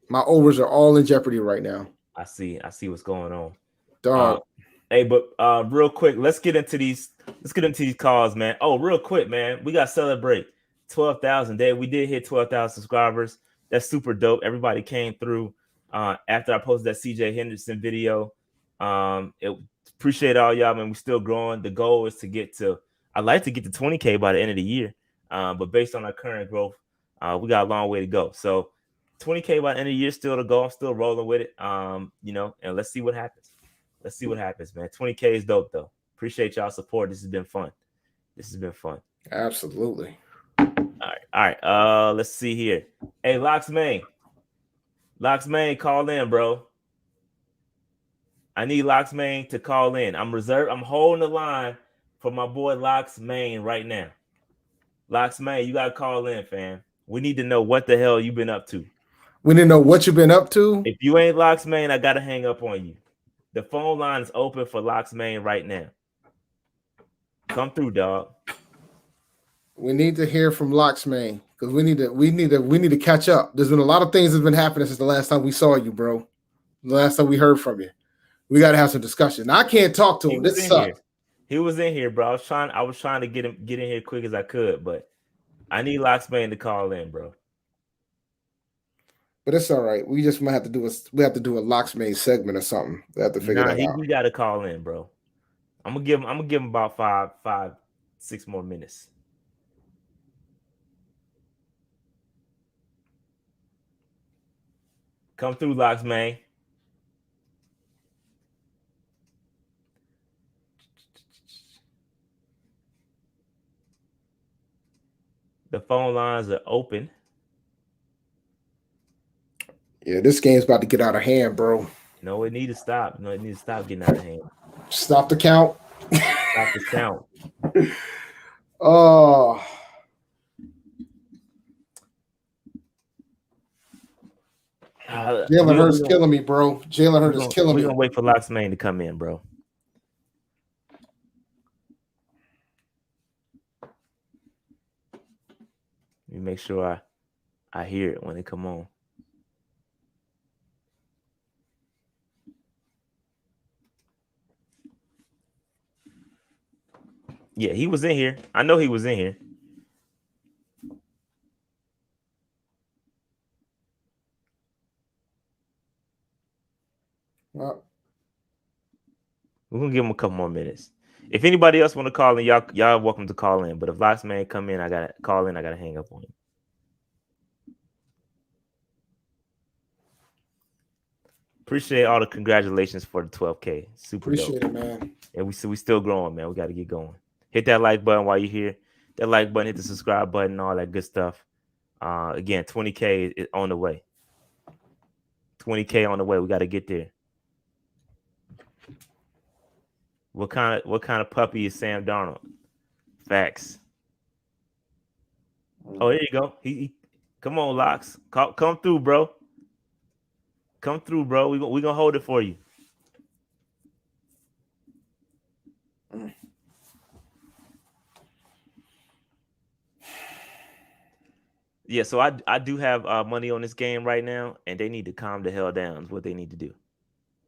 S2: My overs are all in jeopardy right now.
S1: I see what's going on.
S2: Dog.
S1: Hey, but real quick, let's get into these calls, man. Oh, real quick, man. We got to celebrate 12,000 day. We did hit 12,000 subscribers. That's super dope. Everybody came through after I posted that CJ Henderson video. Appreciate all y'all, man. We're still growing. The goal is I'd like to get to 20K by the end of the year. But based on our current growth, we got a long way to go. So 20K by the end of the year still to go. I'm still rolling with it. And let's see what happens. Man. 20K is dope though. Appreciate y'all support. This has been fun.
S2: Absolutely.
S1: All right. Let's see here. Hey, Locks Main, call in, bro. I need Locks Main to call in. I'm holding the line for my boy Locks Main right now. Locks Main, you gotta call in, fam. We need to know what the hell you've been up to.
S2: We didn't know what you've been up to.
S1: If you ain't Locks Main, I gotta hang up on you. The phone line is open for Locks Main right now. Come through, dog.
S2: We need to hear from Locks Main because we need to catch up. There's been a lot of things that's been happening since the last time we saw you, bro. The last time we heard from you. We got to have some discussion. Now, I can't talk to him. This sucks.
S1: He was in here, bro. I was trying to get in here quick as I could, but I need Locks Main to call in, bro.
S2: But it's all right. We just might have to do a Locks Main segment or something. We have to figure that out.
S1: He got to call in, bro. I'm gonna give him about 5-6 more minutes. Come through, Locks Main. The phone lines are open.
S2: Yeah, this game's about to get out of hand, bro.
S1: No, it needs to stop. No, it needs to stop getting out of hand.
S2: Stop the count.
S1: Stop the count.
S2: Oh. Jalen Hurts killing me, bro. Jalen Hurts is killing me.
S1: We're going to wait for Locks Main to come in, bro. Let me make sure I hear it when they come on. Yeah, he was in here. I know he was in here.
S2: Well,
S1: we're gonna give him a couple more minutes. If anybody else want to call in, y'all welcome to call in. But if Locks Main come in, I gotta call in. I gotta hang up on him. Appreciate all the congratulations for the 12K. Super
S2: appreciate
S1: dope.
S2: It, man.
S1: And we still growing, man. We got to get going. Hit that like button while you're here. That like button, hit the subscribe button, all that good stuff. Again, 20K is on the way. 20K on the way. We got to get there. What kind of puppy is Sam Darnold? Facts. Oh, there you go. He come on, Locks. Come through, bro. Come through, bro. We gonna hold it for you. Yeah, so I do have money on this game right now, and they need to calm the hell down. Is what they need to do.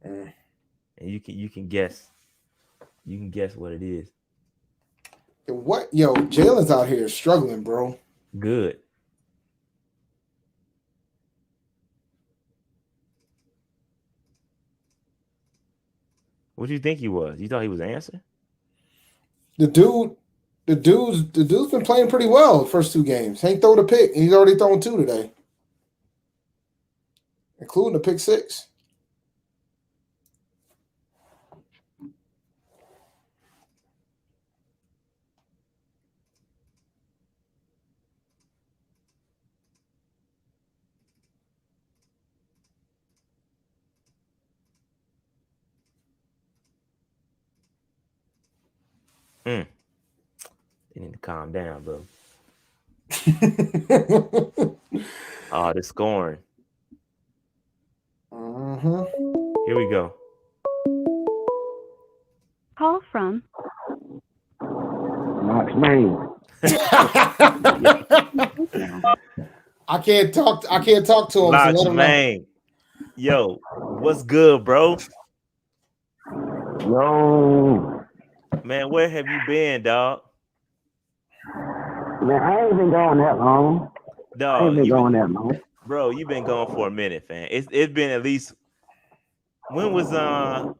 S1: And you can guess what it is.
S2: What? Yo, Jalen's out here struggling, bro.
S1: Good. What do you think he was? You thought he was answering?
S2: The dude's been playing pretty well the first two games. Ain't thrown a pick. He's already thrown two today, including the pick six.
S1: They need to calm down, bro. Oh, the scoring. Here we go.
S3: Call from
S4: Max Main.
S2: I can't talk to him. So let him know.
S1: Yo, what's good, bro?
S4: Yo.
S1: Man, where have you been, dog?
S4: Man, I ain't been going that long.
S1: Dog,
S4: I ain't been going that long.
S1: Bro, you've been going for a minute, fam. It's been at least when was the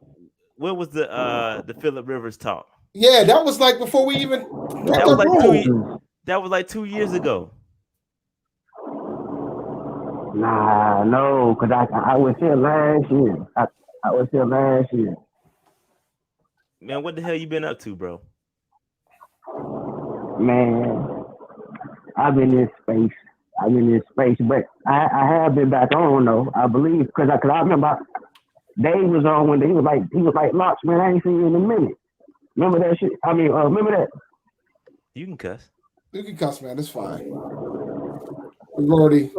S1: Phillip Rivers talk?
S2: Yeah, that was like before we even
S1: that was like 2 years ago.
S4: Nah, no, because I was here last year. I was here last year.
S1: Man, what the hell you been up to, bro?
S4: Man, I've been in space. But I have been back on though. I believe because I remember Dave was on when he was like Locks, man, I ain't seen you in a minute. Remember that shit? I mean, remember that?
S1: You can cuss.
S2: You can cuss, man. It's fine. We've already.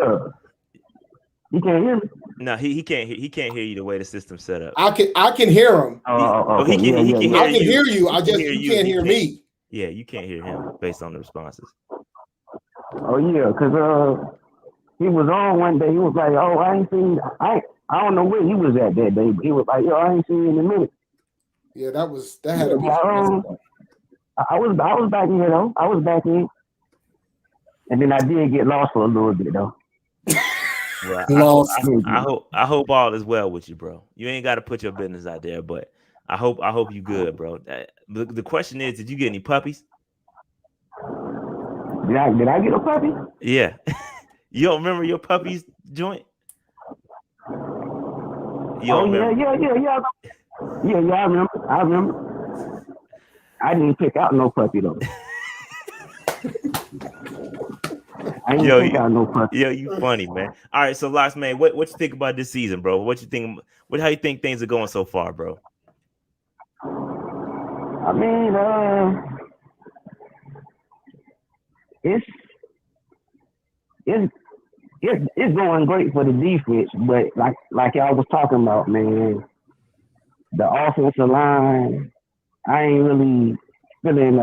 S4: You can't hear me?
S1: No, he can't. He can't hear you the way the system's set up.
S2: I can hear him.
S4: Okay.
S2: He can hear I can hear you. I just you can't hear me.
S1: Yeah, you can't hear him based on the responses.
S4: Oh yeah, because he was on one day. He was like, "Oh, I don't know where he was at that day, but he was like, yo, I ain't seen you in a minute."
S2: Yeah, that had to be.
S4: I was back in though. I was back in, and then I did get lost for a little bit though.
S1: Well, I hope all is well with you, bro. You ain't got to put your business out there, but I hope you good, bro. The question is, did you get any puppies?
S4: Did I get a puppy?
S1: Yeah. You don't remember your puppy's joint?
S4: Yeah, I remember. I didn't pick out no puppy though. I didn't pick out no puppy.
S1: Yo, you funny, man. All right, so Locks, man, what you think about this season, bro? What you think? How you think things are going so far, bro?
S4: I mean, it's going great for the defense, but like y'all was talking about, man, the offensive line, I ain't really feeling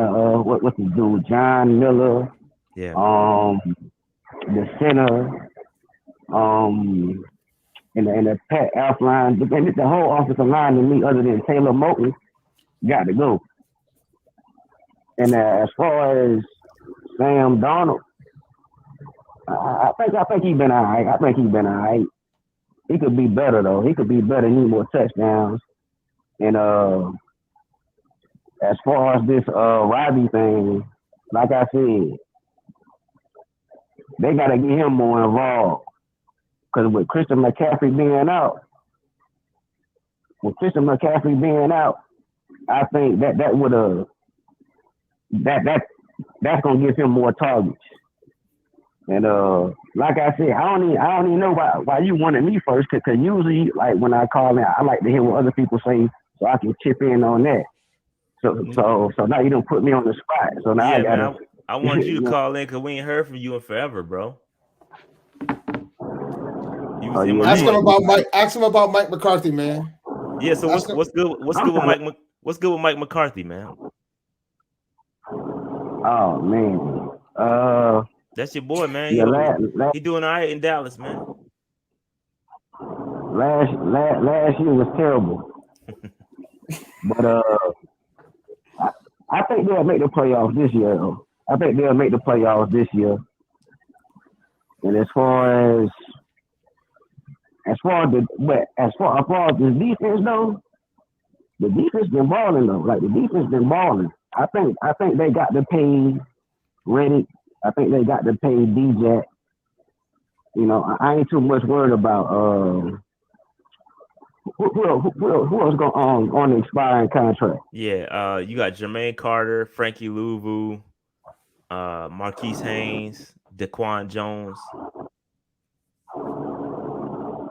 S4: what's his dude, John Miller, the center, and the Pat Elfline, but then the whole offensive line to me, other than Taylor Moton, got to go. And as far as Sam Darnold, I think he's been all right. He could be better though. He could be better. Need more touchdowns. And as far as this Robbie thing, like I said, they gotta get him more involved. Because with Christian McCaffrey being out, I think that would that's gonna give him more targets. And like I said, I don't even know why you wanted me first, because usually, like when I call in, I like to hear what other people say so I can chip in on that. So now you don't put me on the spot. So now I gotta.
S1: Man, I wanted you to call in because we ain't heard from you in forever, bro.
S2: Ask him about Mike McCarthy, man.
S1: Yeah. So what's good? What's good with Mike? What's good with Mike McCarthy, man?
S4: Oh man.
S1: That's your boy, man.
S4: Yeah,
S1: He doing all right in Dallas, man.
S4: last year was terrible, but I think they'll make the playoffs this year. Though. I think they'll make the playoffs this year. And as far as the defense though, the defense been balling though. Like the defense been balling. I think they got to pay Reddick. I think they got to pay DJ. You know, I ain't too much worried about who else going on the expiring contract.
S1: Yeah, you got Jermaine Carter, Frankie Louvu, Marquise Haynes, Daquan Jones.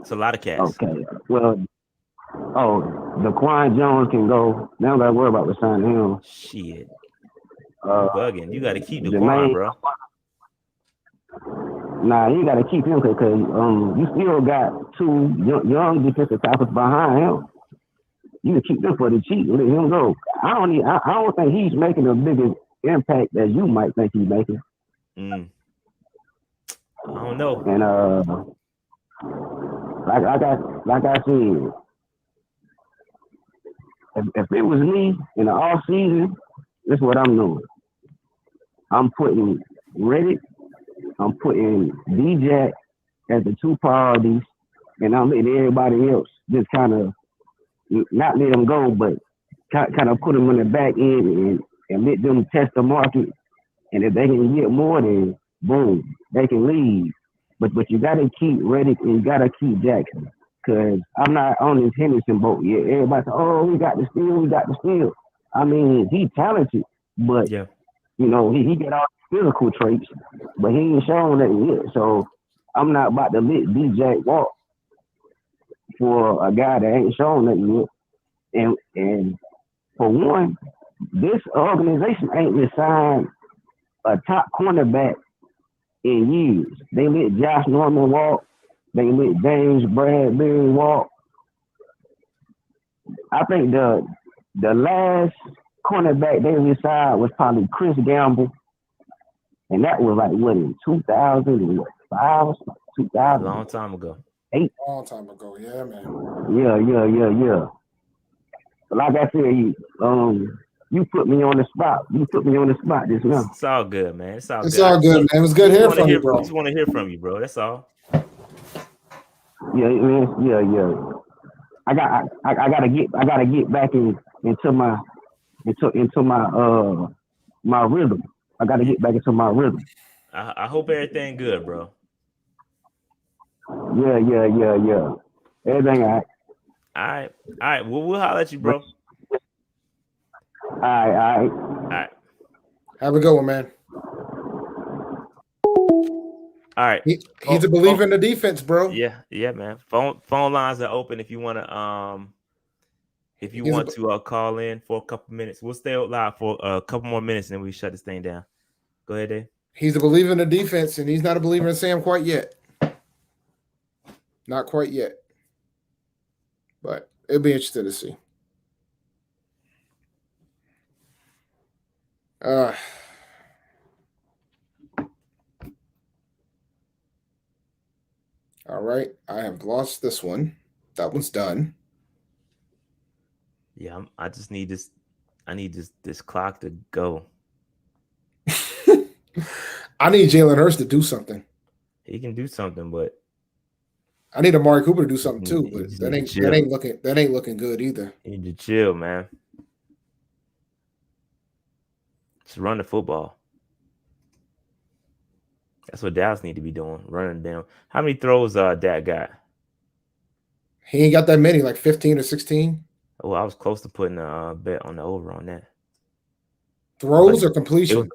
S1: It's a lot of cats.
S4: Okay. Well, Daquan Jones can go. They don't got to worry about signing him.
S1: Shit. Bugging. You got to keep Daquan,
S4: Jermaine,
S1: bro.
S4: Nah, you got to keep him because you still got two young defensive tackles behind him. You can keep them for the cheap. Let him go. I don't think he's making a bigger impact as you might think he's making.
S1: I don't know.
S4: And like I said, if it was me in the off season, this is what I'm doing. I'm putting Reddick, I'm putting DJ as the two priorities, and I'm letting everybody else just kind of not let them go, but kind of put them on the back end and let them test the market. And if they can get more, then boom, they can leave. But you got to keep Reddick and you got to keep Jackson. Because I'm not on this Henderson boat yet. Everybody say, oh, we got the steal. I mean, he's talented, but,
S1: yeah,
S4: you know, he got all the physical traits, but he ain't shown that yet. So I'm not about to let DJ walk for a guy that ain't shown that yet. And for one, this organization ain't signed a top cornerback in years. They let Josh Norman walk. They let James Bradbury walk. I think the last cornerback they resigned was probably Chris Gamble, and that was like what in 2005, 2000.
S1: A long time ago.
S2: Long time ago, yeah, man.
S4: Yeah. But like I said, you put me on the spot. Just now.
S1: It's all good, man. It's all
S2: good, man. It was good hearing from you, bro.
S1: I just want to hear from you, bro. That's all.
S4: Yeah. I gotta get back into my my rhythm. I gotta get back into my rhythm.
S1: I hope everything good, bro.
S4: Yeah. Everything all
S1: right. All right. We'll holler at you, bro.
S4: All right.
S2: Have a good one, man.
S1: All right.
S2: He's a believer in the defense, bro.
S1: Yeah, man. Phone lines are open if you want to call in for a couple minutes. We'll stay live for a couple more minutes and then we shut this thing down. Go ahead, Dave.
S2: He's a believer in the defense, and he's not a believer in Sam quite yet. Not quite yet. But it'll be interesting to see. All right. I have lost this one. That one's done.
S1: Yeah, I just need this. I need this clock to go.
S2: I need Jalen Hurts to do something.
S1: He can do something, but
S2: I need Amari Cooper to do something too. But that ain't looking good either.
S1: You need to chill, man. Just run the football. That's what Dallas need to be doing, running down. How many throws Dak got?
S2: He ain't got that many, like 15 or 16.
S1: Oh, I was close to putting a bet on the over on that.
S2: Throws or completions?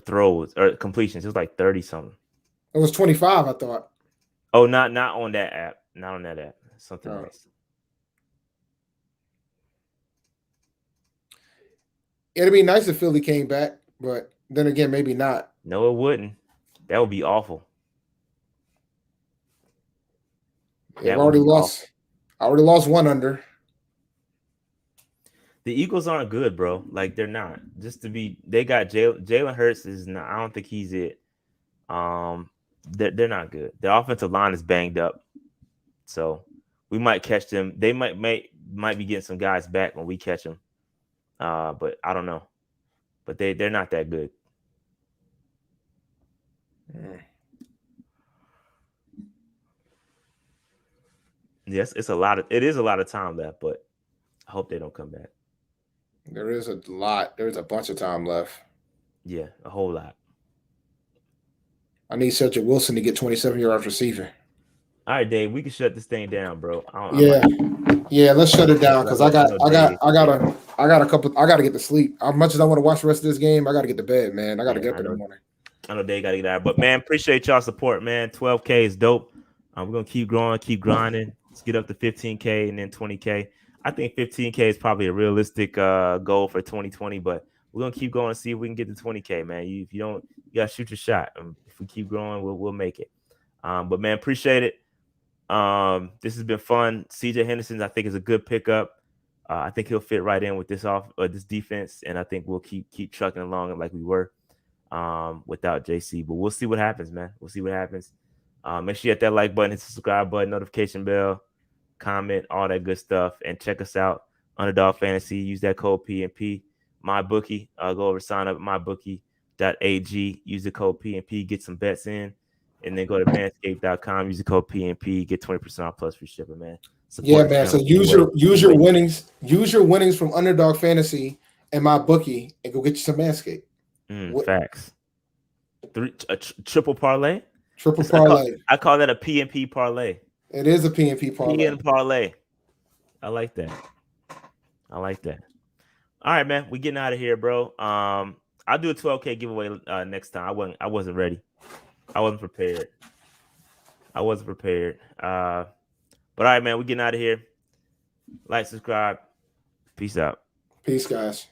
S1: Throws or completions. It was like 30 something.
S2: It was 25, I thought.
S1: Oh, not on that app. Not on that app. Something else.
S2: It'd be nice if Philly came back, but then again, maybe not.
S1: No, it wouldn't. That would be awful.
S2: I already lost one under.
S1: The Eagles aren't good, bro. Like they're not. They got Jalen Hurts is not. I don't think he's it. They're not good. The offensive line is banged up, so we might catch them. They might be getting some guys back when we catch them, but I don't know. But they're not that good. Yes, it is a lot of time left, but I hope they don't come back.
S2: There is a lot. There's a bunch of time left.
S1: Yeah, a whole lot.
S2: I need Cedric Wilson to get 27 yards receiving.
S1: All right, Dave, we can shut this thing down, bro.
S2: Yeah, let's shut it down because I got to get to sleep. As much as I want to watch the rest of this game, I got to get to bed, man. I got to get up in the morning.
S1: I know Dave got to get out, but man, appreciate y'all support, man. 12K is dope. We're gonna keep growing, keep grinding. Let's get up to 15K and then 20K. I think 15K is probably a realistic goal for 2020, but we're gonna keep going and see if we can get to 20K, man. If you don't, you gotta shoot your shot. If we keep growing, we'll make it. But man, appreciate it. This has been fun. CJ Henderson, I think, is a good pickup. I think he'll fit right in with this defense, and I think we'll keep trucking along like we were without JC. But we'll see what happens, man. We'll see what happens. Make sure you hit that like button, hit the subscribe button, notification bell, comment, all that good stuff, and check us out. Underdog Fantasy. Use that code PNP. MyBookie. Go over, sign up at mybookie.ag. Use the code PNP. Get some bets in. And then go to manscape.com, use the code PNP, get 20% off plus free shipping, man.
S2: Support man. So use your winnings from Underdog Fantasy and MyBookie and go get you some Manscape.
S1: Facts. Triple parlay.
S2: Triple parlay.
S1: I call that a PNP parlay.
S2: It is a PNP parlay.
S1: PN parlay. I like that. All right, man. We getting out of here, bro. I'll do a 12K giveaway next time. I wasn't ready. I wasn't prepared. But all right, man, we're getting out of here. Like, subscribe. Peace out.
S2: Peace, guys.